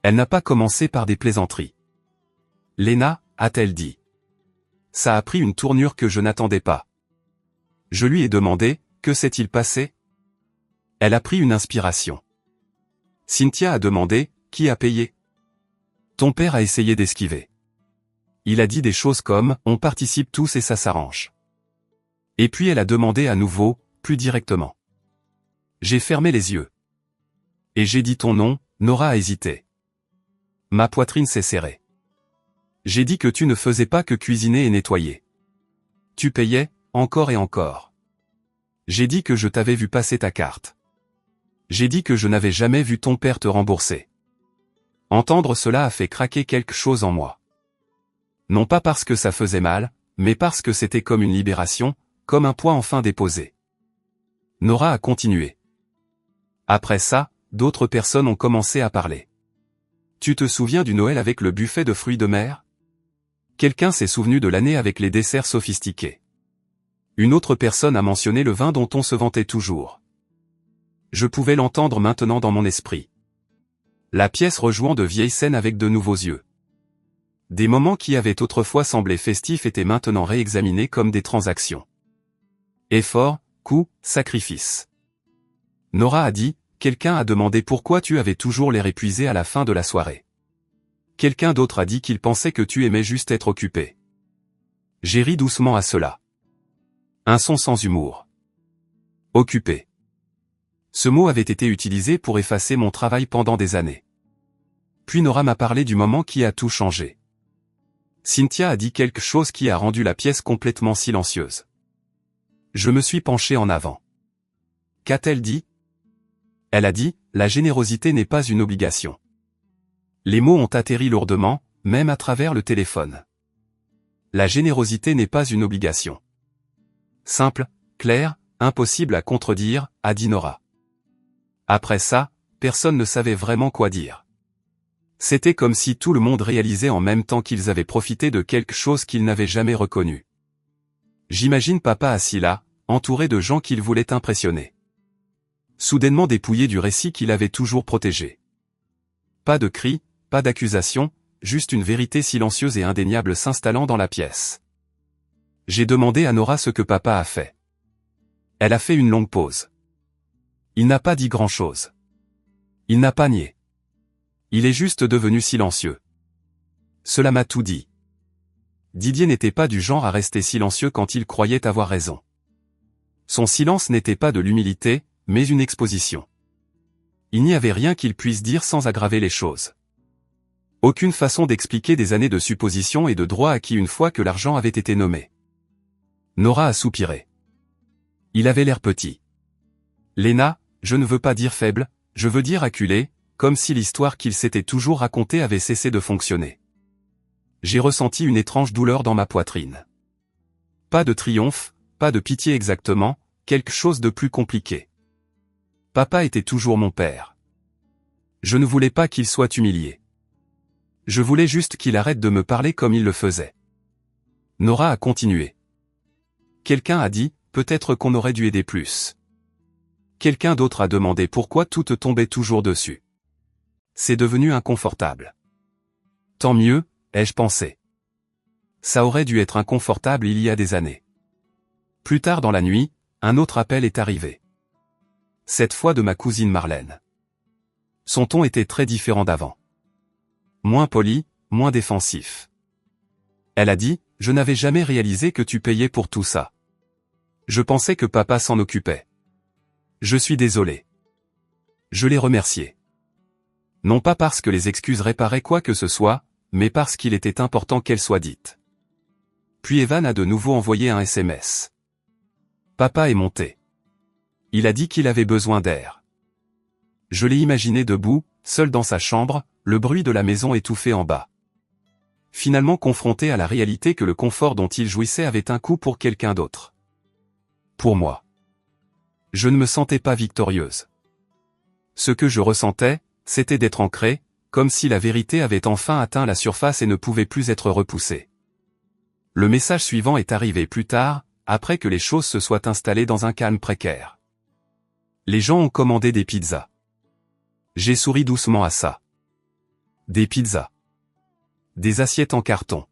Elle n'a pas commencé par des plaisanteries. Léna, a-t-elle dit. Ça a pris une tournure que je n'attendais pas. Je lui ai demandé, que s'est-il passé? Elle a pris une inspiration. Cynthia a demandé, qui a payé? Ton père a essayé d'esquiver. Il a dit des choses comme, on participe tous et ça s'arrange. Et puis elle a demandé à nouveau, plus directement. J'ai fermé les yeux. Et j'ai dit ton nom, Nora a hésité. Ma poitrine s'est serrée. J'ai dit que tu ne faisais pas que cuisiner et nettoyer. Tu payais, encore et encore. J'ai dit que je t'avais vu passer ta carte. J'ai dit que je n'avais jamais vu ton père te rembourser. Entendre cela a fait craquer quelque chose en moi. Non pas parce que ça faisait mal, mais parce que c'était comme une libération, comme un poids enfin déposé. Nora a continué. Après ça, d'autres personnes ont commencé à parler. Tu te souviens du Noël avec le buffet de fruits de mer? Quelqu'un s'est souvenu de l'année avec les desserts sophistiqués. Une autre personne a mentionné le vin dont on se vantait toujours. Je pouvais l'entendre maintenant dans mon esprit. La pièce rejouant de vieilles scènes avec de nouveaux yeux. Des moments qui avaient autrefois semblé festifs étaient maintenant réexaminés comme des transactions. Effort, coût, sacrifice. Nora a dit, quelqu'un a demandé pourquoi tu avais toujours l'air épuisé à la fin de la soirée. Quelqu'un d'autre a dit qu'il pensait que tu aimais juste être occupé. J'ai ri doucement à cela. Un son sans humour. Occupé. Ce mot avait été utilisé pour effacer mon travail pendant des années. Puis Nora m'a parlé du moment qui a tout changé. Cynthia a dit quelque chose qui a rendu la pièce complètement silencieuse. Je me suis penché en avant. Qu'a-t-elle dit? Elle a dit, la générosité n'est pas une obligation. Les mots ont atterri lourdement, même à travers le téléphone. La générosité n'est pas une obligation. Simple, clair, impossible à contredire, a dit Nora. Après ça, personne ne savait vraiment quoi dire. C'était comme si tout le monde réalisait en même temps qu'ils avaient profité de quelque chose qu'ils n'avaient jamais reconnu. J'imagine papa assis là, entouré de gens qu'il voulait impressionner. Soudainement dépouillé du récit qu'il avait toujours protégé. Pas de cris, pas d'accusation, juste une vérité silencieuse et indéniable s'installant dans la pièce. J'ai demandé à Nora ce que papa a fait. Elle a fait une longue pause. Il n'a pas dit grand-chose. Il n'a pas nié. Il est juste devenu silencieux. Cela m'a tout dit. Didier n'était pas du genre à rester silencieux quand il croyait avoir raison. Son silence n'était pas de l'humilité, mais une exposition. Il n'y avait rien qu'il puisse dire sans aggraver les choses. Aucune façon d'expliquer des années de suppositions et de droits acquis une fois que l'argent avait été nommé. Nora a soupiré. Il avait l'air petit. Léna, je ne veux pas dire faible, je veux dire acculé, comme si l'histoire qu'il s'était toujours racontée avait cessé de fonctionner. J'ai ressenti une étrange douleur dans ma poitrine. Pas de triomphe, pas de pitié exactement, quelque chose de plus compliqué. Papa était toujours mon père. Je ne voulais pas qu'il soit humilié. Je voulais juste qu'il arrête de me parler comme il le faisait. Nora a continué. Quelqu'un a dit, peut-être qu'on aurait dû aider plus. Quelqu'un d'autre a demandé pourquoi tout te tombait toujours dessus. C'est devenu inconfortable. Tant mieux, ai-je pensé. Ça aurait dû être inconfortable il y a des années. Plus tard dans la nuit, un autre appel est arrivé. Cette fois de ma cousine Marlène. Son ton était très différent d'avant. Moins poli, moins défensif. Elle a dit, je n'avais jamais réalisé que tu payais pour tout ça. Je pensais que papa s'en occupait. Je suis désolé. Je l'ai remercié. Non pas parce que les excuses réparaient quoi que ce soit, mais parce qu'il était important qu'elles soient dites. Puis Evan a de nouveau envoyé un SMS. Papa est monté. Il a dit qu'il avait besoin d'air. Je l'ai imaginé debout, seul dans sa chambre, le bruit de la maison étouffé en bas. Finalement confronté à la réalité que le confort dont il jouissait avait un coût pour quelqu'un d'autre. Pour moi. Je ne me sentais pas victorieuse. Ce que je ressentais, c'était d'être ancrée, comme si la vérité avait enfin atteint la surface et ne pouvait plus être repoussée. Le message suivant est arrivé plus tard, après que les choses se soient installées dans un calme précaire. Les gens ont commandé des pizzas. J'ai souri doucement à ça. Des pizzas. Des assiettes en carton.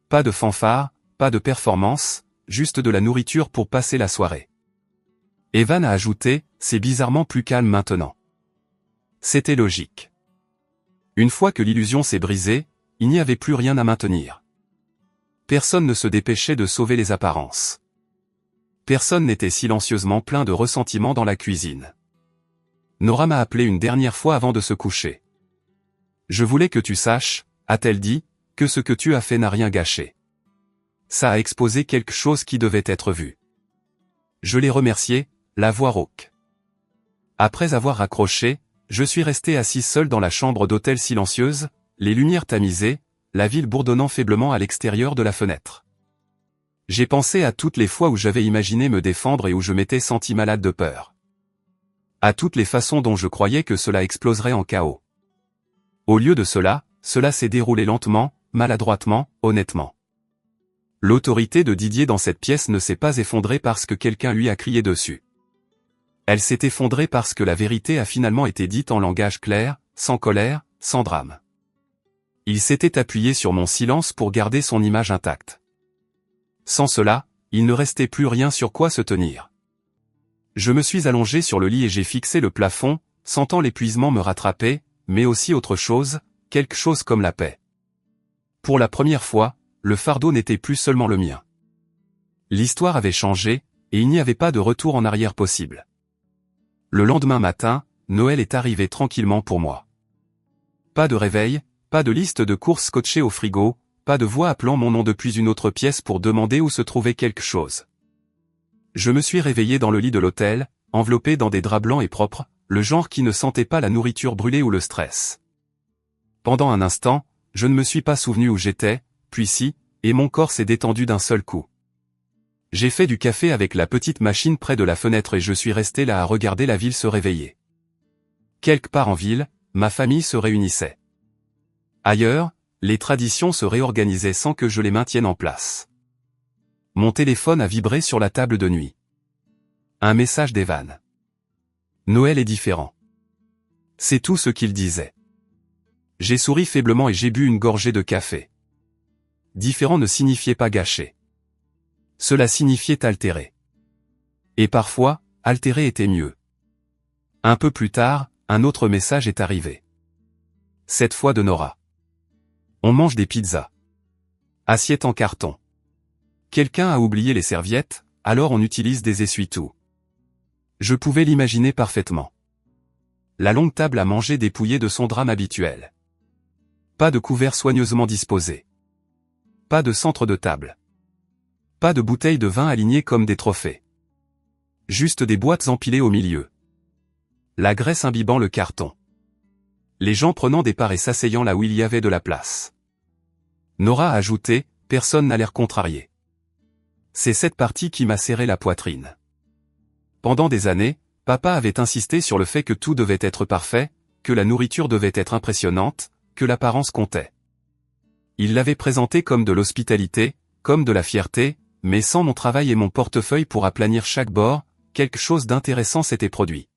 Pas de fanfare, pas de performance, juste de la nourriture pour passer la soirée. Evan a ajouté, c'est bizarrement plus calme maintenant. C'était logique. Une fois que l'illusion s'est brisée, il n'y avait plus rien à maintenir. Personne ne se dépêchait de sauver les apparences. Personne n'était silencieusement plein de ressentiment dans la cuisine. Nora m'a appelé une dernière fois avant de se coucher. Je voulais que tu saches, a-t-elle dit, que ce que tu as fait n'a rien gâché. Ça a exposé quelque chose qui devait être vu. Je l'ai remerciée, la voix rauque. Après avoir raccroché, je suis resté assis seul dans la chambre d'hôtel silencieuse, les lumières tamisées, la ville bourdonnant faiblement à l'extérieur de la fenêtre. J'ai pensé à toutes les fois où j'avais imaginé me défendre et où je m'étais senti malade de peur. À toutes les façons dont je croyais que cela exploserait en chaos. Au lieu de cela, cela s'est déroulé lentement, maladroitement, honnêtement. L'autorité de Didier dans cette pièce ne s'est pas effondrée parce que quelqu'un lui a crié dessus. Elle s'est effondrée parce que la vérité a finalement été dite en langage clair, sans colère, sans drame. Il s'était appuyé sur mon silence pour garder son image intacte. Sans cela, il ne restait plus rien sur quoi se tenir. Je me suis allongé sur le lit et j'ai fixé le plafond, sentant l'épuisement me rattraper, mais aussi autre chose, quelque chose comme la paix. Pour la première fois, le fardeau n'était plus seulement le mien. L'histoire avait changé, et il n'y avait pas de retour en arrière possible. Le lendemain matin, Noël est arrivé tranquillement pour moi. Pas de réveil, pas de liste de courses scotchées au frigo, pas de voix appelant mon nom depuis une autre pièce pour demander où se trouvait quelque chose. Je me suis réveillé dans le lit de l'hôtel, enveloppé dans des draps blancs et propres, le genre qui ne sentait pas la nourriture brûlée ou le stress. Pendant un instant, je ne me suis pas souvenu où j'étais, puis si, et mon corps s'est détendu d'un seul coup. J'ai fait du café avec la petite machine près de la fenêtre et je suis resté là à regarder la ville se réveiller. Quelque part en ville, ma famille se réunissait. Ailleurs, les traditions se réorganisaient sans que je les maintienne en place. Mon téléphone a vibré sur la table de nuit. Un message d'Evan. Noël est différent. C'est tout ce qu'il disait. J'ai souri faiblement et j'ai bu une gorgée de café. Différent ne signifiait pas gâché. Cela signifiait altéré. Et parfois, altéré était mieux. Un peu plus tard, un autre message est arrivé. Cette fois de Nora. On mange des pizzas. Assiette en carton. Quelqu'un a oublié les serviettes, alors on utilise des essuie-tout. Je pouvais l'imaginer parfaitement. La longue table à manger dépouillée de son drame habituel. Pas de couverts soigneusement disposés. Pas de centre de table. Pas de bouteilles de vin alignées comme des trophées. Juste des boîtes empilées au milieu. La graisse imbibant le carton. Les gens prenant des parts et s'asseyant là où il y avait de la place. Nora a ajouté, personne n'a l'air contrarié. C'est cette partie qui m'a serré la poitrine. Pendant des années, papa avait insisté sur le fait que tout devait être parfait, que la nourriture devait être impressionnante, que l'apparence comptait. Il l'avait présenté comme de l'hospitalité, comme de la fierté, mais sans mon travail et mon portefeuille pour aplanir chaque bord, quelque chose d'intéressant s'était produit.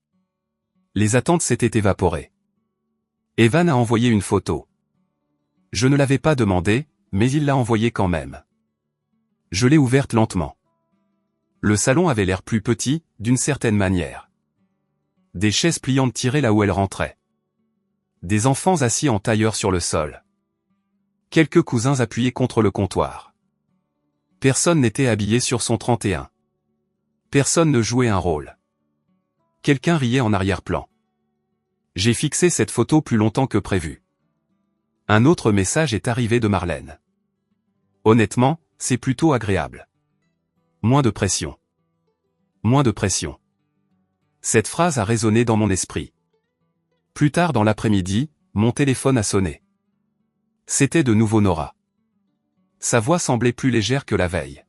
Les attentes s'étaient évaporées. Evan a envoyé une photo. Je ne l'avais pas demandé, mais il l'a envoyée quand même. Je l'ai ouverte lentement. Le salon avait l'air plus petit, d'une certaine manière. Des chaises pliantes tirées là où elles rentraient. Des enfants assis en tailleur sur le sol. Quelques cousins appuyés contre le comptoir. Personne n'était habillé sur son 31. Personne ne jouait un rôle. Quelqu'un riait en arrière-plan. J'ai fixé cette photo plus longtemps que prévu. Un autre message est arrivé de Marlène. Honnêtement, c'est plutôt agréable. Moins de pression. Moins de pression. Cette phrase a résonné dans mon esprit. Plus tard dans l'après-midi, mon téléphone a sonné. C'était de nouveau Nora. Sa voix semblait plus légère que la veille.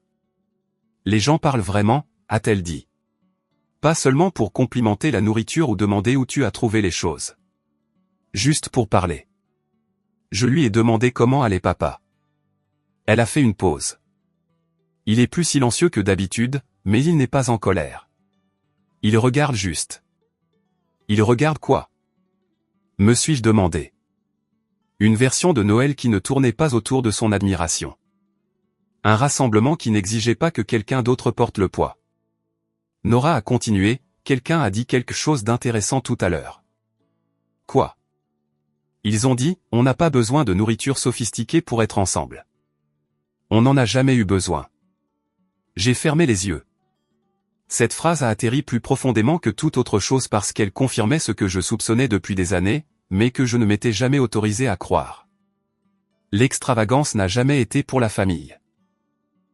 Les gens parlent vraiment, a-t-elle dit. Pas seulement pour complimenter la nourriture ou demander où tu as trouvé les choses. Juste pour parler. Je lui ai demandé comment allait papa. Elle a fait une pause. Il est plus silencieux que d'habitude, mais il n'est pas en colère. Il regarde juste. Il regarde quoi? Me suis-je demandé. Une version de Noël qui ne tournait pas autour de son admiration. Un rassemblement qui n'exigeait pas que quelqu'un d'autre porte le poids. Nora a continué, quelqu'un a dit quelque chose d'intéressant tout à l'heure. Quoi? Ils ont dit, on n'a pas besoin de nourriture sophistiquée pour être ensemble. On n'en a jamais eu besoin. J'ai fermé les yeux. Cette phrase a atterri plus profondément que toute autre chose parce qu'elle confirmait ce que je soupçonnais depuis des années, mais que je ne m'étais jamais autorisé à croire. L'extravagance n'a jamais été pour la famille.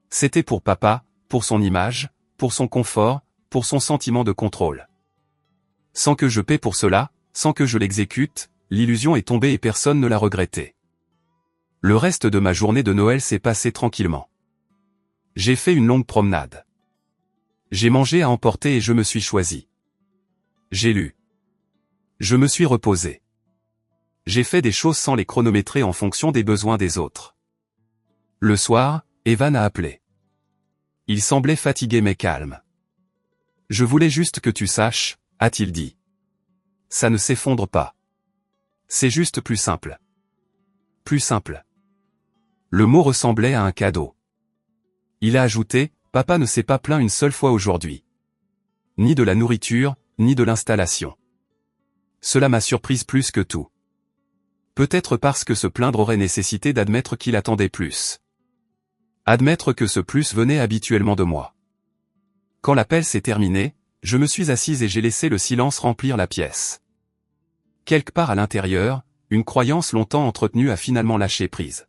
C'était pour papa, pour son image, pour son confort, pour son sentiment de contrôle. Sans que je paie pour cela, sans que je l'exécute, l'illusion est tombée et personne ne l'a regretté. Le reste de ma journée de Noël s'est passé tranquillement. J'ai fait une longue promenade. J'ai mangé à emporter et je me suis choisi. J'ai lu. Je me suis reposé. J'ai fait des choses sans les chronométrer en fonction des besoins des autres. Le soir, Evan a appelé. Il semblait fatigué mais calme. Je voulais juste que tu saches, a-t-il dit. Ça ne s'effondre pas. C'est juste plus simple. Plus simple. Le mot ressemblait à un cadeau. Il a ajouté, papa ne s'est pas plaint une seule fois aujourd'hui. Ni de la nourriture, ni de l'installation. Cela m'a surprise plus que tout. Peut-être parce que se plaindre aurait nécessité d'admettre qu'il attendait plus. Admettre que ce plus venait habituellement de moi. Quand l'appel s'est terminé, je me suis assise et j'ai laissé le silence remplir la pièce. Quelque part à l'intérieur, une croyance longtemps entretenue a finalement lâché prise.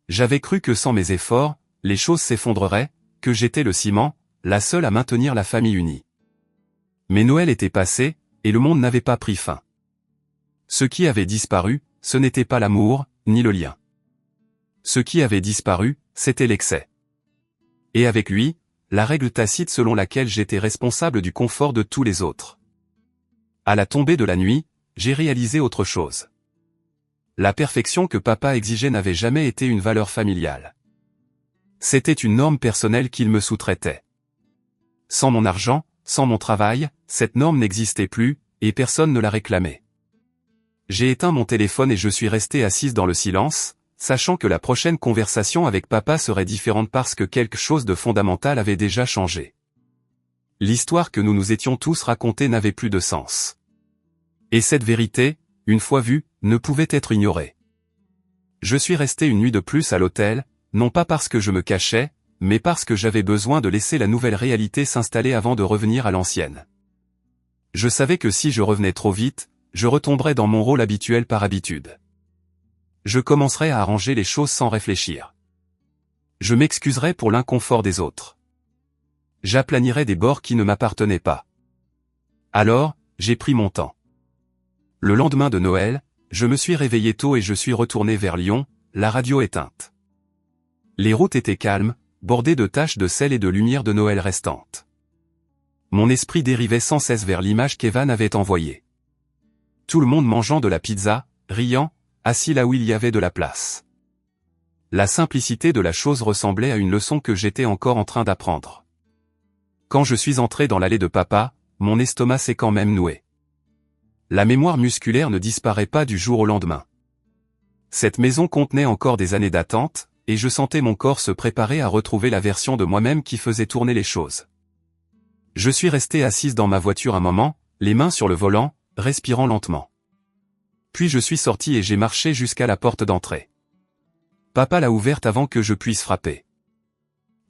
J'avais cru que sans mes efforts, les choses s'effondreraient, que j'étais le ciment, la seule à maintenir la famille unie. Mais Noël était passé, et le monde n'avait pas pris fin. Ce qui avait disparu, ce n'était pas l'amour, ni le lien. Ce qui avait disparu, c'était l'excès. Et avec lui, la règle tacite selon laquelle j'étais responsable du confort de tous les autres. À la tombée de la nuit, j'ai réalisé autre chose. La perfection que papa exigeait n'avait jamais été une valeur familiale. C'était une norme personnelle qu'il me sous-traitait. Sans mon argent, sans mon travail, cette norme n'existait plus, et personne ne la réclamait. J'ai éteint mon téléphone et je suis resté assise dans le silence, sachant que la prochaine conversation avec papa serait différente parce que quelque chose de fondamental avait déjà changé. L'histoire que nous nous étions tous racontée n'avait plus de sens. Et cette vérité, une fois vue, ne pouvait être ignorée. Je suis resté une nuit de plus à l'hôtel, non pas parce que je me cachais, mais parce que j'avais besoin de laisser la nouvelle réalité s'installer avant de revenir à l'ancienne. Je savais que si je revenais trop vite, je retomberais dans mon rôle habituel par habitude. Je commencerais à arranger les choses sans réfléchir. Je m'excuserais pour l'inconfort des autres. J'aplanirais des bords qui ne m'appartenaient pas. Alors, j'ai pris mon temps. Le lendemain de Noël, je me suis réveillé tôt et je suis retourné vers Lyon, la radio éteinte. Les routes étaient calmes, bordées de taches de sel et de lumière de Noël restantes. Mon esprit dérivait sans cesse vers l'image qu'Evan avait envoyée. Tout le monde mangeant de la pizza, riant, assis là où il y avait de la place. La simplicité de la chose ressemblait à une leçon que j'étais encore en train d'apprendre. Quand je suis entré dans l'allée de papa, mon estomac s'est quand même noué. La mémoire musculaire ne disparaît pas du jour au lendemain. Cette maison contenait encore des années d'attente, et je sentais mon corps se préparer à retrouver la version de moi-même qui faisait tourner les choses. Je suis resté assise dans ma voiture un moment, les mains sur le volant, respirant lentement. Puis je suis sorti et j'ai marché jusqu'à la porte d'entrée. Papa l'a ouverte avant que je puisse frapper.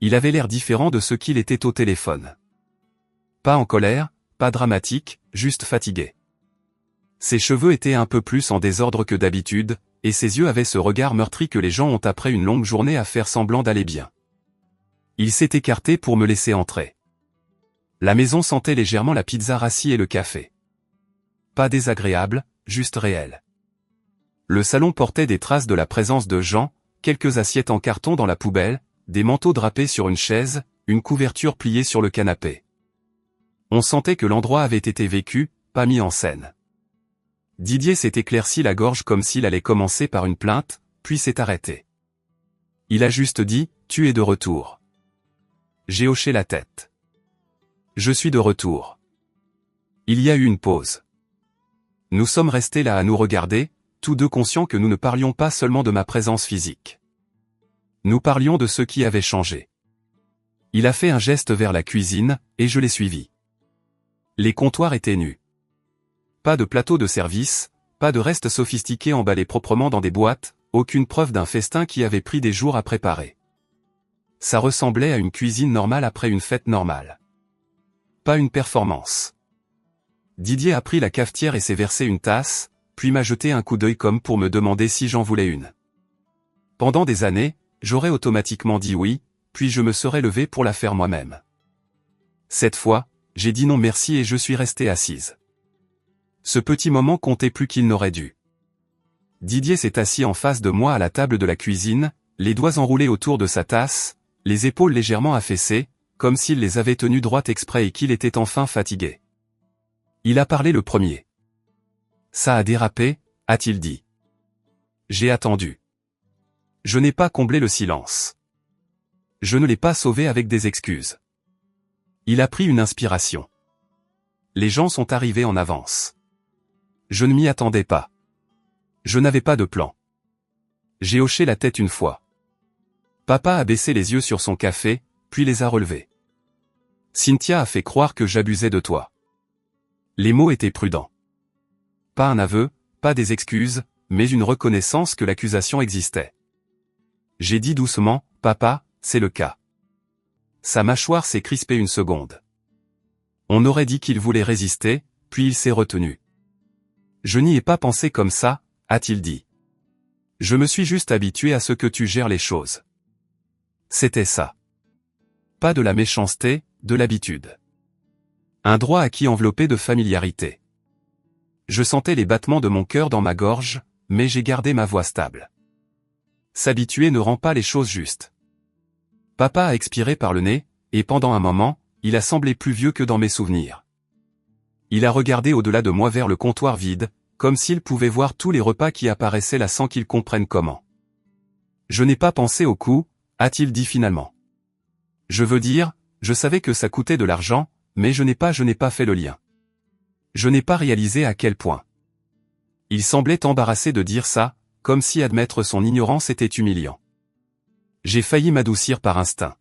Il avait l'air différent de ce qu'il était au téléphone. Pas en colère, pas dramatique, juste fatigué. Ses cheveux étaient un peu plus en désordre que d'habitude, et ses yeux avaient ce regard meurtri que les gens ont après une longue journée à faire semblant d'aller bien. Il s'est écarté pour me laisser entrer. La maison sentait légèrement la pizza rassis et le café. Pas désagréable, juste réel. Le salon portait des traces de la présence de gens, quelques assiettes en carton dans la poubelle, des manteaux drapés sur une chaise, une couverture pliée sur le canapé. On sentait que l'endroit avait été vécu, pas mis en scène. Didier s'est éclairci la gorge comme s'il allait commencer par une plainte, puis s'est arrêté. Il a juste dit, « Tu es de retour ». J'ai hoché la tête. Je suis de retour. Il y a eu une pause. Nous sommes restés là à nous regarder, tous deux conscients que nous ne parlions pas seulement de ma présence physique. Nous parlions de ce qui avait changé. Il a fait un geste vers la cuisine, et je l'ai suivi. Les comptoirs étaient nus. Pas de plateau de service, pas de restes sophistiqués emballés proprement dans des boîtes, aucune preuve d'un festin qui avait pris des jours à préparer. Ça ressemblait à une cuisine normale après une fête normale. Pas une performance. Didier a pris la cafetière et s'est versé une tasse, puis m'a jeté un coup d'œil comme pour me demander si j'en voulais une. Pendant des années, j'aurais automatiquement dit oui, puis je me serais levé pour la faire moi-même. Cette fois, j'ai dit non merci et je suis restée assise. Ce petit moment comptait plus qu'il n'aurait dû. Didier s'est assis en face de moi à la table de la cuisine, les doigts enroulés autour de sa tasse, les épaules légèrement affaissées, comme s'il les avait tenues droites exprès et qu'il était enfin fatigué. Il a parlé le premier. Ça a dérapé, a-t-il dit. J'ai attendu. Je n'ai pas comblé le silence. Je ne l'ai pas sauvé avec des excuses. Il a pris une inspiration. Les gens sont arrivés en avance. Je ne m'y attendais pas. Je n'avais pas de plan. J'ai hoché la tête une fois. Papa a baissé les yeux sur son café, puis les a relevés. Cynthia a fait croire que j'abusais de toi. Les mots étaient prudents. Pas un aveu, pas des excuses, mais une reconnaissance que l'accusation existait. J'ai dit doucement, « Papa, c'est le cas. » Sa mâchoire s'est crispée une seconde. On aurait dit qu'il voulait résister, puis il s'est retenu. Je n'y ai pas pensé comme ça, a-t-il dit. Je me suis juste habitué à ce que tu gères les choses. C'était ça. Pas de la méchanceté, de l'habitude. Un droit acquis enveloppé de familiarité. Je sentais les battements de mon cœur dans ma gorge, mais j'ai gardé ma voix stable. S'habituer ne rend pas les choses justes. Papa a expiré par le nez, et pendant un moment, il a semblé plus vieux que dans mes souvenirs. Il a regardé au-delà de moi vers le comptoir vide, comme s'il pouvait voir tous les repas qui apparaissaient là sans qu'il comprenne comment. Je n'ai pas pensé au coût, a-t-il dit finalement. Je veux dire, je savais que ça coûtait de l'argent, mais je n'ai pas fait le lien. Je n'ai pas réalisé à quel point. Il semblait embarrassé de dire ça, comme si admettre son ignorance était humiliant. J'ai failli m'adoucir par instinct.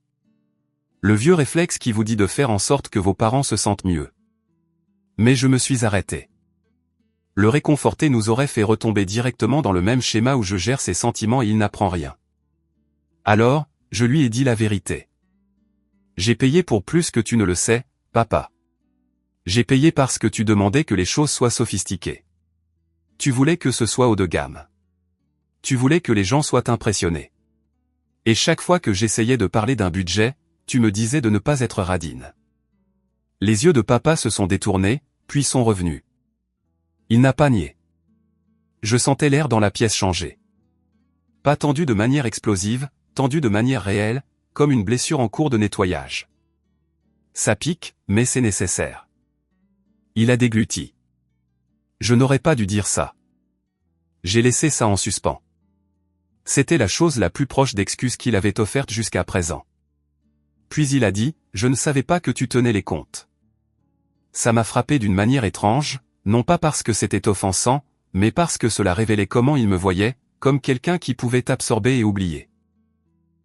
Le vieux réflexe qui vous dit de faire en sorte que vos parents se sentent mieux. Mais je me suis arrêté. Le réconforter nous aurait fait retomber directement dans le même schéma où je gère ses sentiments et il n'apprend rien. Alors, je lui ai dit la vérité. J'ai payé pour plus que tu ne le sais, papa. J'ai payé parce que tu demandais que les choses soient sophistiquées. Tu voulais que ce soit haut de gamme. Tu voulais que les gens soient impressionnés. Et chaque fois que j'essayais de parler d'un budget, tu me disais de ne pas être radine. Les yeux de papa se sont détournés, puis sont revenus. Il n'a pas nié. Je sentais l'air dans la pièce changer. Pas tendu de manière explosive, tendu de manière réelle, comme une blessure en cours de nettoyage. Ça pique, mais c'est nécessaire. Il a dégluti. Je n'aurais pas dû dire ça. J'ai laissé ça en suspens. C'était la chose la plus proche d'excuse qu'il avait offerte jusqu'à présent. Puis il a dit, « Je ne savais pas que tu tenais les comptes. » Ça m'a frappé d'une manière étrange, non pas parce que c'était offensant, mais parce que cela révélait comment il me voyait, comme quelqu'un qui pouvait absorber et oublier.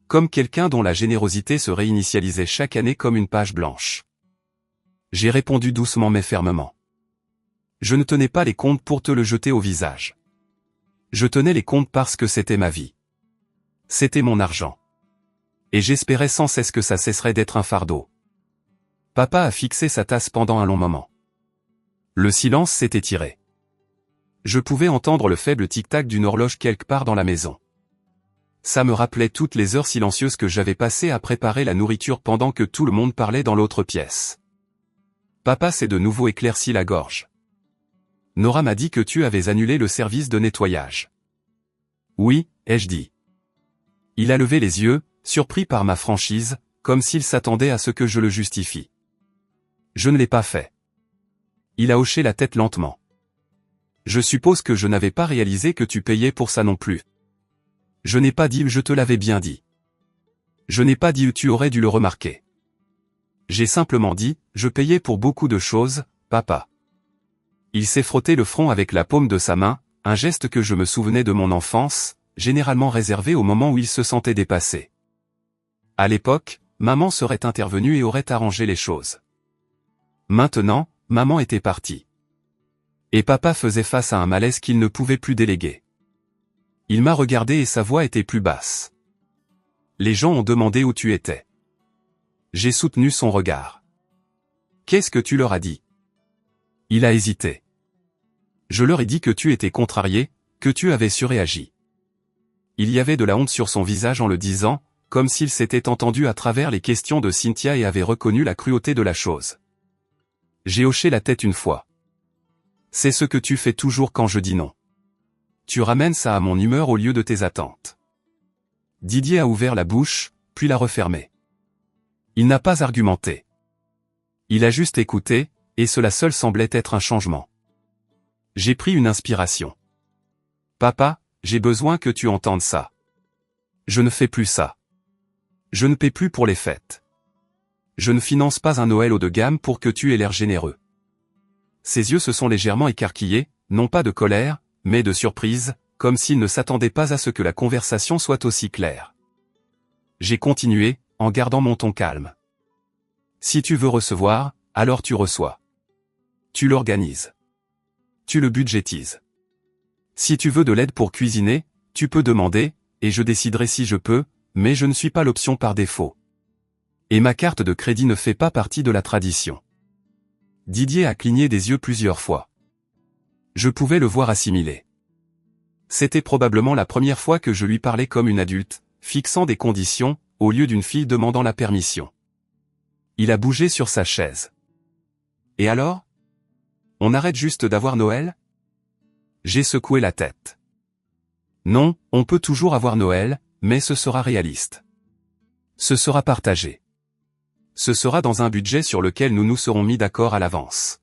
Comme quelqu'un dont la générosité se réinitialisait chaque année comme une page blanche. J'ai répondu doucement mais fermement. Je ne tenais pas les comptes pour te le jeter au visage. Je tenais les comptes parce que c'était ma vie. C'était mon argent. Et j'espérais sans cesse que ça cesserait d'être un fardeau. Papa a fixé sa tasse pendant un long moment. Le silence s'est étiré. Je pouvais entendre le faible tic-tac d'une horloge quelque part dans la maison. Ça me rappelait toutes les heures silencieuses que j'avais passées à préparer la nourriture pendant que tout le monde parlait dans l'autre pièce. papa s'est de nouveau éclairci la gorge. Nora m'a dit que tu avais annulé le service de nettoyage. Oui, ai-je dit. Il a levé les yeux, surpris par ma franchise, comme s'il s'attendait à ce que je le justifie. Je ne l'ai pas fait. Il a hoché la tête lentement. Je suppose que je n'avais pas réalisé que tu payais pour ça non plus. Je n'ai pas dit je te l'avais bien dit. Je n'ai pas dit tu aurais dû le remarquer. J'ai simplement dit, je payais pour beaucoup de choses, papa. Il s'est frotté le front avec la paume de sa main, un geste que je me souvenais de mon enfance, généralement réservé au moment où il se sentait dépassé. À l'époque, maman serait intervenue et aurait arrangé les choses. Maintenant, maman était partie. Et papa faisait face à un malaise qu'il ne pouvait plus déléguer. Il m'a regardé et sa voix était plus basse. Les gens ont demandé où tu étais. J'ai soutenu son regard. Qu'est-ce que tu leur as dit? Il a hésité. Je leur ai dit que tu étais contrarié, que tu avais surréagi. Il y avait de la honte sur son visage en le disant, comme s'il s'était entendu à travers les questions de Cynthia et avait reconnu la cruauté de la chose. J'ai hoché la tête une fois. C'est ce que tu fais toujours quand je dis non. Tu ramènes ça à mon humeur au lieu de tes attentes. Didier a ouvert la bouche, puis l'a refermée. Il n'a pas argumenté. Il a juste écouté, et cela seul semblait être un changement. J'ai pris une inspiration. Papa, j'ai besoin que tu entendes ça. Je ne fais plus ça. Je ne paie plus pour les fêtes. Je ne finance pas un Noël haut de gamme pour que tu aies l'air généreux. Ses yeux se sont légèrement écarquillés, non pas de colère, mais de surprise, comme s'il ne s'attendait pas à ce que la conversation soit aussi claire. J'ai continué, en gardant mon ton calme. Si tu veux recevoir, alors tu reçois. Tu l'organises. Tu le budgétises. Si tu veux de l'aide pour cuisiner, tu peux demander, et je déciderai si je peux, mais je ne suis pas l'option par défaut. Et ma carte de crédit ne fait pas partie de la tradition. Didier a cligné des yeux plusieurs fois. Je pouvais le voir assimiler. C'était probablement la première fois que je lui parlais comme une adulte, fixant des conditions, au lieu d'une fille demandant la permission. Il a bougé sur sa chaise. Et alors? On arrête juste d'avoir Noël? J'ai secoué la tête. Non, on peut toujours avoir Noël, mais ce sera réaliste. Ce sera partagé. Ce sera dans un budget sur lequel nous nous serons mis d'accord à l'avance.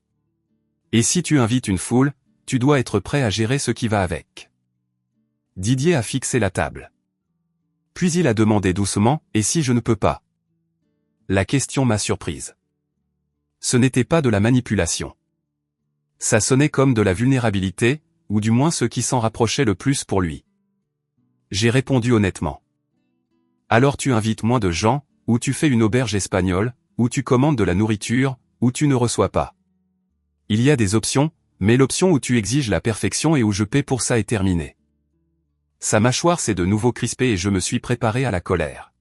Et si tu invites une foule, tu dois être prêt à gérer ce qui va avec. Didier a fixé la table. Puis il a demandé doucement, et si je ne peux pas? La question m'a surprise. Ce n'était pas de la manipulation. Ça sonnait comme de la vulnérabilité, ou du moins ce qui s'en rapprochait le plus pour lui. J'ai répondu honnêtement. Alors tu invites moins de gens, ou tu fais une auberge espagnole, ou tu commandes de la nourriture, ou tu ne reçois pas. Il y a des options, mais l'option où tu exiges la perfection et où je paie pour ça est terminée. Sa mâchoire s'est de nouveau crispée et je me suis préparé à la colère.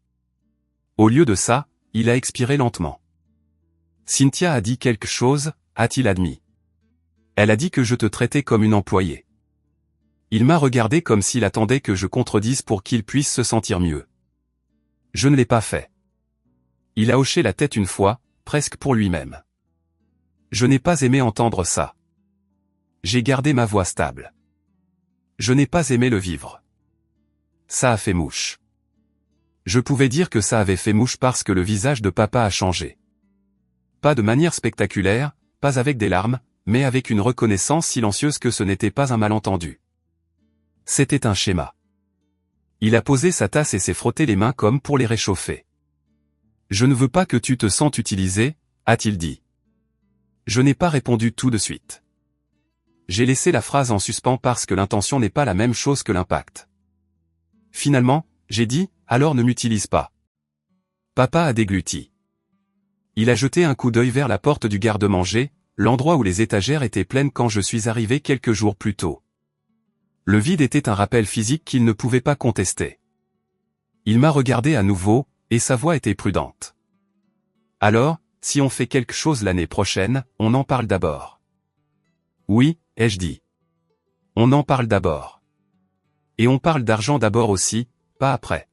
Au lieu de ça, il a expiré lentement. Cynthia a dit quelque chose, a-t-il admis. Elle a dit que je te traitais comme une employée. Il m'a regardé comme s'il attendait que je contredise pour qu'il puisse se sentir mieux. Je ne l'ai pas fait. Il a hoché la tête une fois, presque pour lui-même. Je n'ai pas aimé entendre ça. J'ai gardé ma voix stable. Je n'ai pas aimé le vivre. Ça a fait mouche. Je pouvais dire que ça avait fait mouche parce que le visage de papa a changé. Pas de manière spectaculaire, pas avec des larmes, mais avec une reconnaissance silencieuse que ce n'était pas un malentendu. C'était un schéma. Il a posé sa tasse et s'est frotté les mains comme pour les réchauffer. Je ne veux pas que tu te sentes utilisé, a-t-il dit. Je n'ai pas répondu tout de suite. J'ai laissé la phrase en suspens parce que l'intention n'est pas la même chose que l'impact. Finalement, j'ai dit, alors ne m'utilise pas. Papa a dégluti. Il a jeté un coup d'œil vers la porte du garde-manger, l'endroit où les étagères étaient pleines quand je suis arrivé quelques jours plus tôt. Le vide était un rappel physique qu'il ne pouvait pas contester. Il m'a regardé à nouveau, et sa voix était prudente. Alors, si on fait quelque chose l'année prochaine, on en parle d'abord. Oui, ai-je dit. On en parle d'abord. Et on parle d'argent d'abord aussi, pas après.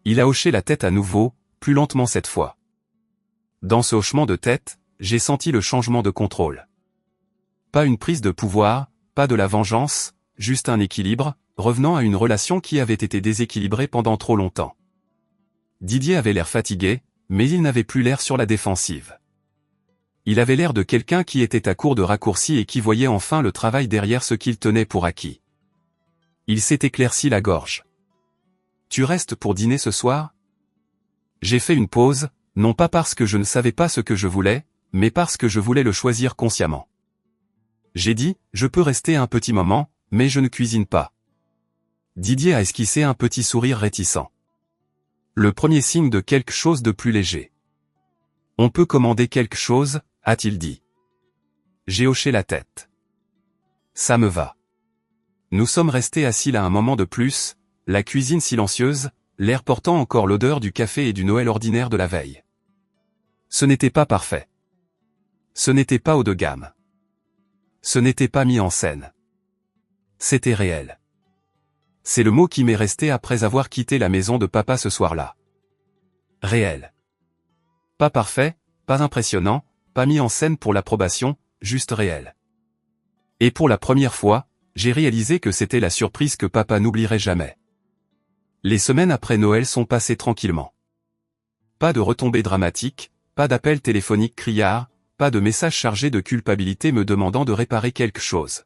Il a hoché la tête à nouveau, plus lentement cette fois. Dans ce hochement de tête, j'ai senti le changement de contrôle. Pas une prise de pouvoir, pas de la vengeance, juste un équilibre, revenant à une relation qui avait été déséquilibrée pendant trop longtemps. Didier avait l'air fatigué, mais il n'avait plus l'air sur la défensive. Il avait l'air de quelqu'un qui était à court de raccourcis et qui voyait enfin le travail derrière ce qu'il tenait pour acquis. Il s'est éclairci la gorge. « Tu restes pour dîner ce soir ?» J'ai fait une pause, non pas parce que je ne savais pas ce que je voulais, mais parce que je voulais le choisir consciemment. J'ai dit, je peux rester un petit moment, mais je ne cuisine pas. Didier a esquissé un petit sourire réticent. Le premier signe de quelque chose de plus léger. On peut commander quelque chose, a-t-il dit. J'ai hoché la tête. Ça me va. Nous sommes restés assis là un moment de plus, la cuisine silencieuse, l'air portant encore l'odeur du café et du Noël ordinaire de la veille. Ce n'était pas parfait. Ce n'était pas haut de gamme. Ce n'était pas mis en scène. C'était réel. C'est le mot qui m'est resté après avoir quitté la maison de papa ce soir-là. Réel. Pas parfait, pas impressionnant, pas mis en scène pour l'approbation, juste réel. Et pour la première fois, j'ai réalisé que c'était la surprise que papa n'oublierait jamais. Les semaines après Noël sont passées tranquillement. Pas de retombées dramatiques, pas d'appels téléphoniques criards, pas de messages chargés de culpabilité me demandant de réparer quelque chose.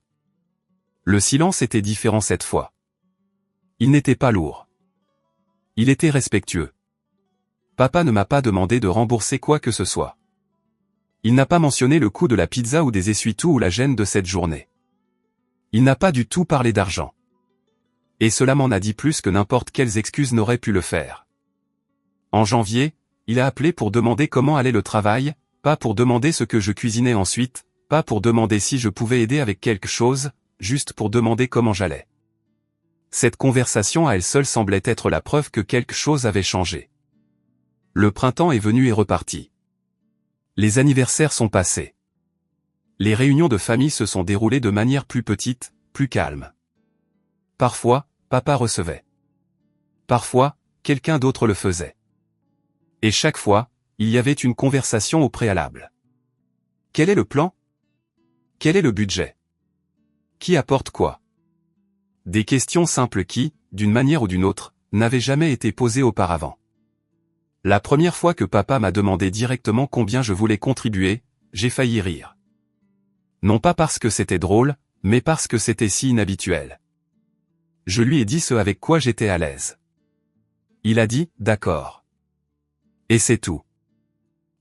Le silence était différent cette fois. Il n'était pas lourd. Il était respectueux. Papa ne m'a pas demandé de rembourser quoi que ce soit. Il n'a pas mentionné le coût de la pizza ou des essuie-tout ou la gêne de cette journée. Il n'a pas du tout parlé d'argent. Et cela m'en a dit plus que n'importe quelles excuses n'auraient pu le faire. En janvier, il a appelé pour demander comment allait le travail, pas pour demander ce que je cuisinais ensuite, pas pour demander si je pouvais aider avec quelque chose, juste pour demander comment j'allais. Cette conversation à elle seule semblait être la preuve que quelque chose avait changé. Le printemps est venu et reparti. Les anniversaires sont passés. Les réunions de famille se sont déroulées de manière plus petite, plus calme. Parfois, papa recevait. Parfois, quelqu'un d'autre le faisait. Et chaque fois, il y avait une conversation au préalable. Quel est le plan? Quel est le budget? Qui apporte quoi? Des questions simples qui, d'une manière ou d'une autre, n'avaient jamais été posées auparavant. La première fois que papa m'a demandé directement combien je voulais contribuer, j'ai failli rire. Non pas parce que c'était drôle, mais parce que c'était si inhabituel. Je lui ai dit ce avec quoi j'étais à l'aise. Il a dit, d'accord. Et c'est tout.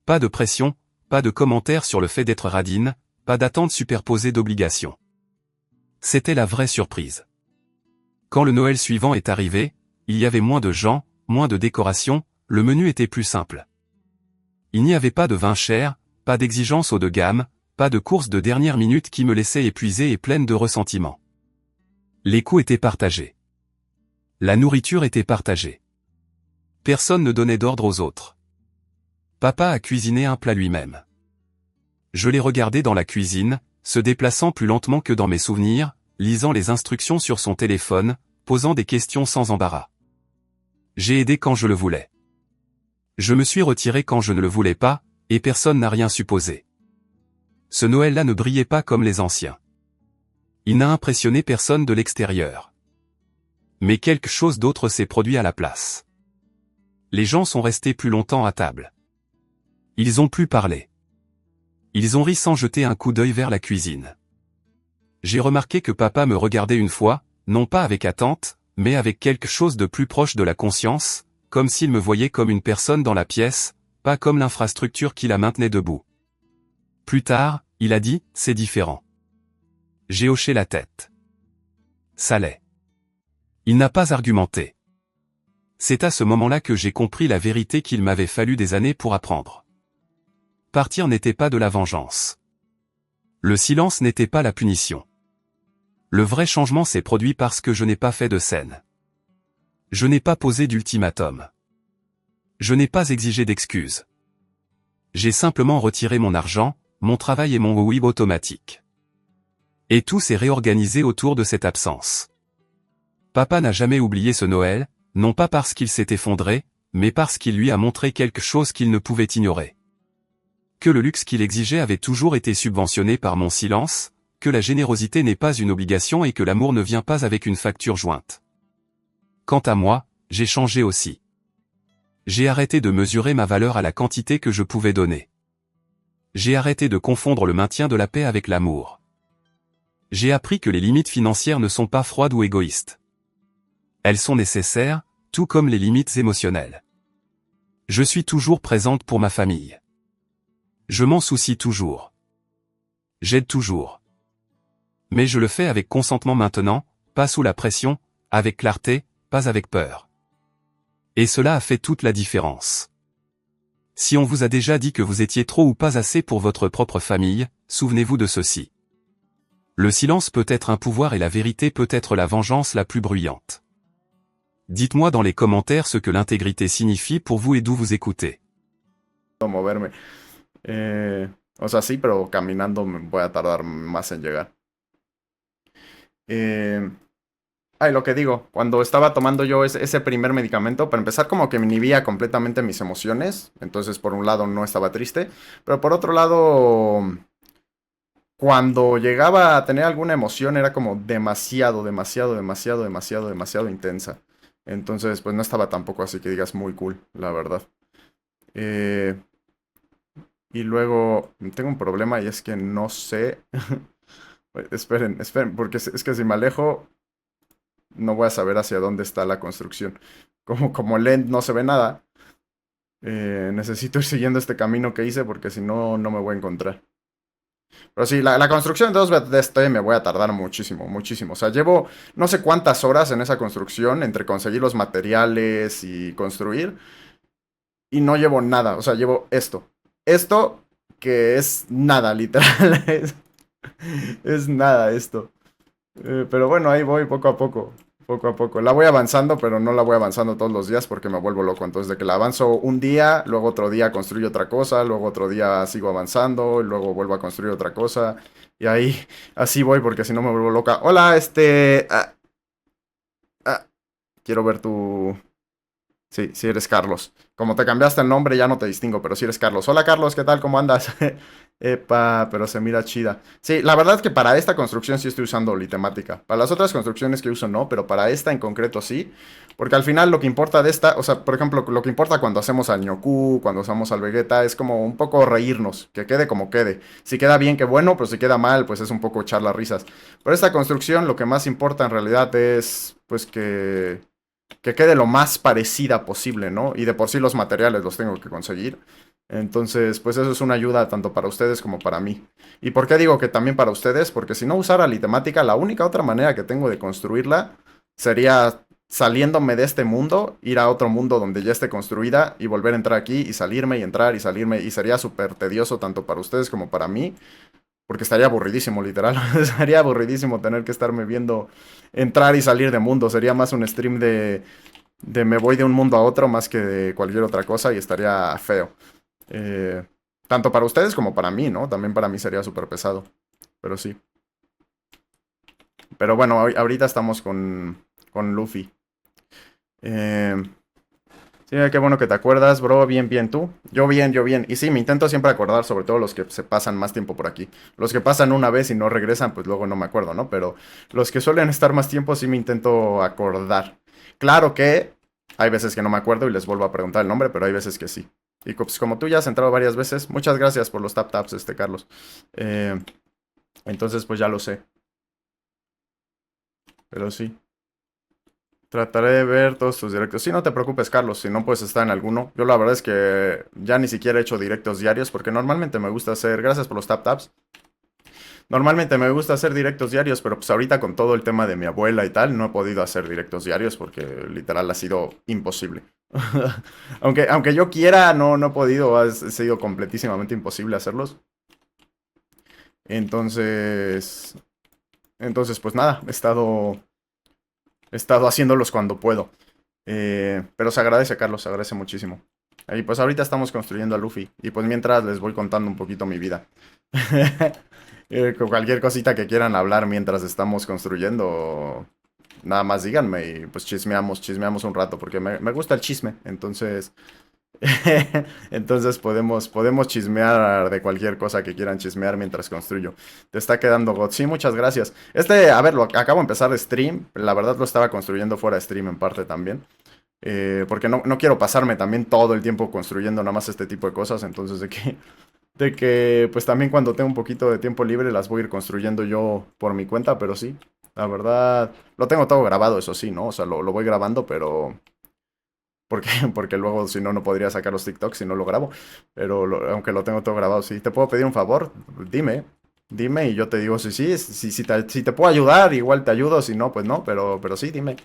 Pas de pression, pas de commentaires sur le fait d'être radine, pas d'attente superposée d'obligations. C'était la vraie surprise. Quand le Noël suivant est arrivé, il y avait moins de gens, moins de décorations, le menu était plus simple. Il n'y avait pas de vin cher, pas d'exigences haut de gamme, pas de courses de dernière minute qui me laissaient épuisée et pleine de ressentiment. Les coûts étaient partagés. La nourriture était partagée. Personne ne donnait d'ordre aux autres. Papa a cuisiné un plat lui-même. Je l'ai regardé dans la cuisine, se déplaçant plus lentement que dans mes souvenirs, lisant les instructions sur son téléphone, posant des questions sans embarras. J'ai aidé quand je le voulais. Je me suis retiré quand je ne le voulais pas, et personne n'a rien supposé. Ce Noël-là ne brillait pas comme les anciens. Il n'a impressionné personne de l'extérieur. Mais quelque chose d'autre s'est produit à la place. Les gens sont restés plus longtemps à table. Ils ont plus parlé. Ils ont ri sans jeter un coup d'œil vers la cuisine. J'ai remarqué que papa me regardait une fois, non pas avec attente, mais avec quelque chose de plus proche de la conscience, comme s'il me voyait comme une personne dans la pièce, pas comme l'infrastructure qui la maintenait debout. Plus tard, il a dit, c'est différent. J'ai hoché la tête. Ça l'est. Il n'a pas argumenté. C'est à ce moment-là que j'ai compris la vérité qu'il m'avait fallu des années pour apprendre. Partir n'était pas de la vengeance. Le silence n'était pas la punition. Le vrai changement s'est produit parce que je n'ai pas fait de scène. Je n'ai pas posé d'ultimatum. Je n'ai pas exigé d'excuses. J'ai simplement retiré mon argent, mon travail et mon oui automatique. Et tout s'est réorganisé autour de cette absence. Papa n'a jamais oublié ce Noël, non pas parce qu'il s'est effondré, mais parce qu'il lui a montré quelque chose qu'il ne pouvait ignorer. que le luxe qu'il exigeait avait toujours été subventionné par mon silence, que la générosité n'est pas une obligation et que l'amour ne vient pas avec une facture jointe. Quant à moi, j'ai changé aussi. J'ai arrêté de mesurer ma valeur à la quantité que je pouvais donner. J'ai arrêté de confondre le maintien de la paix avec l'amour. J'ai appris que les limites financières ne sont pas froides ou égoïstes. Elles sont nécessaires, tout comme les limites émotionnelles. Je suis toujours présente pour ma famille. Je m'en soucie toujours. J'aide toujours. Mais je le fais avec consentement maintenant, pas sous la pression, avec clarté, pas avec peur. Et cela a fait toute la différence. Si on vous a déjà dit que vous étiez trop ou pas assez pour votre propre famille, souvenez-vous de ceci. Le silence peut être un pouvoir et la vérité peut être la vengeance la plus bruyante. Dites-moi dans les commentaires ce que l'intégrité signifie pour vous et d'où vous écoutez. Moverme. O sea, sí, pero caminando me voy a tardar más en llegar. Ay, lo que digo, cuando estaba tomando yo ese primer medicamento, para empezar como que me inhibía completamente mis emociones, entonces por un lado no estaba triste, pero por otro lado, cuando llegaba a tener alguna emoción era como demasiado, demasiado, demasiado, demasiado, demasiado intensa. Entonces, pues no estaba tampoco así que digas muy cool, la verdad. Eh, y luego tengo un problema y es que no sé. Esperen, esperen, porque es que si me alejo, no voy a saber hacia dónde está la construcción. Como lent no se ve nada, necesito ir siguiendo este camino que hice porque si no, no me voy a encontrar. Pero sí, la construcción de 2 de este me voy a tardar muchísimo, muchísimo. O sea, llevo no sé cuántas horas en esa construcción entre conseguir los materiales y construir. Y no llevo nada, o sea, llevo esto. Esto que es nada, literal. Es nada esto. Pero bueno, ahí voy poco a poco. Poco a poco. La voy avanzando, pero no la voy avanzando todos los días porque me vuelvo loco. Entonces, de que la avanzo un día, luego otro día construyo otra cosa, luego otro día sigo avanzando, y luego vuelvo a construir otra cosa. Y ahí, así voy porque si no me vuelvo loca. Hola, quiero ver tu... Sí, sí eres Carlos. Como te cambiaste el nombre ya no te distingo, pero sí eres Carlos. Hola Carlos, ¿qué tal? ¿Cómo andas? Epa, pero se mira chida. Sí, la verdad es que para esta construcción sí estoy usando litemática. Para las otras construcciones que uso no, pero para esta en concreto sí. Porque al final lo que importa de esta, o sea, por ejemplo, lo que importa cuando hacemos al Ñoku, cuando usamos al Vegeta, es como un poco reírnos, que quede como quede. Si queda bien, qué bueno, pero si queda mal, pues es un poco echar las risas. Pero esta construcción lo que más importa en realidad es, pues que quede lo más parecida posible, ¿no? Y de por sí los materiales los tengo que conseguir. Entonces, pues eso es una ayuda tanto para ustedes como para mí. ¿Y por qué digo que también para ustedes? Porque si no usara litemática, la única otra manera que tengo de construirla sería saliéndome de este mundo, ir a otro mundo donde ya esté construida y volver a entrar aquí y salirme y entrar y salirme. Y sería súper tedioso tanto para ustedes como para mí. Porque estaría aburridísimo, literal. Estaría aburridísimo tener que estarme viendo entrar y salir de mundo. Sería más un stream de me voy de un mundo a otro más que de cualquier otra cosa y estaría feo. Eh, Tanto para ustedes como para mí, ¿no? También para mí sería súper pesado. Pero sí. Pero bueno, ahorita estamos con Luffy. Eh, Sí, qué bueno que te acuerdas, bro. Bien, bien, tú. Yo bien, yo bien. Y sí, me intento siempre acordar, sobre todo los que se pasan más tiempo por aquí. Los que pasan una vez y no regresan, pues luego no me acuerdo, ¿no? Pero los que suelen estar más tiempo, sí me intento acordar. Claro que hay veces que no me acuerdo y les vuelvo a preguntar el nombre, pero hay veces que sí. Y pues como tú ya has entrado varias veces, muchas gracias por los tap taps, Carlos. Eh, entonces, pues ya lo sé. Pero sí. Trataré de ver todos tus directos. Sí, no te preocupes, Carlos, si no puedes estar en alguno. Yo la verdad es que ya ni siquiera he hecho directos diarios porque normalmente me gusta hacer, gracias por los tap taps. Normalmente me gusta hacer directos diarios, pero pues ahorita con todo el tema de mi abuela y tal, no he podido hacer directos diarios porque literal ha sido imposible. Aunque yo quiera, no he podido, ha sido completísimamente imposible hacerlos. Entonces, pues nada, he estado haciéndolos cuando puedo. Pero se agradece, Carlos, se agradece muchísimo. Y pues ahorita estamos construyendo a Luffy. Y pues mientras les voy contando un poquito mi vida. Con cualquier cosita que quieran hablar mientras estamos construyendo, nada más díganme y pues chismeamos un rato, porque me gusta el chisme. Entonces, Entonces podemos chismear de cualquier cosa que quieran chismear mientras construyo. Te está quedando God. Sí, muchas gracias. A ver, lo acabo de empezar de stream. La verdad lo estaba construyendo fuera de stream en parte también. Porque no quiero pasarme también todo el tiempo construyendo nada más este tipo de cosas. Entonces de que pues también cuando tengo un poquito de tiempo libre las voy a ir construyendo yo por mi cuenta. Pero sí, la verdad, lo tengo todo grabado, eso sí, ¿no? O sea, lo voy grabando, pero... Porque, porque luego si no, no podría sacar los TikToks si no lo grabo. Pero aunque lo tengo todo grabado, sí. ¿Te puedo pedir un favor? Dime. Dime y yo te digo si te puedo ayudar, igual te ayudo. Si no, pues no. Pero sí, dime.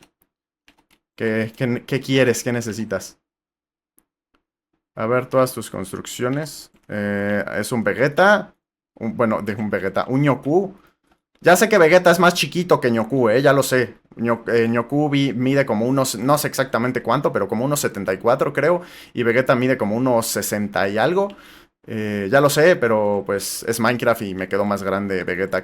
¿Qué quieres? ¿Qué necesitas? A ver, todas tus construcciones. Es un Vegeta. Bueno, de un Vegeta. Un Yoku. Ya sé que Vegeta es más chiquito que Ñoku, ya lo sé. Ñoku mide como unos, no sé exactamente cuánto, pero como unos 74 creo. Y Vegeta mide como unos 60 y algo. Ya lo sé, pero pues es Minecraft y me quedó más grande Vegeta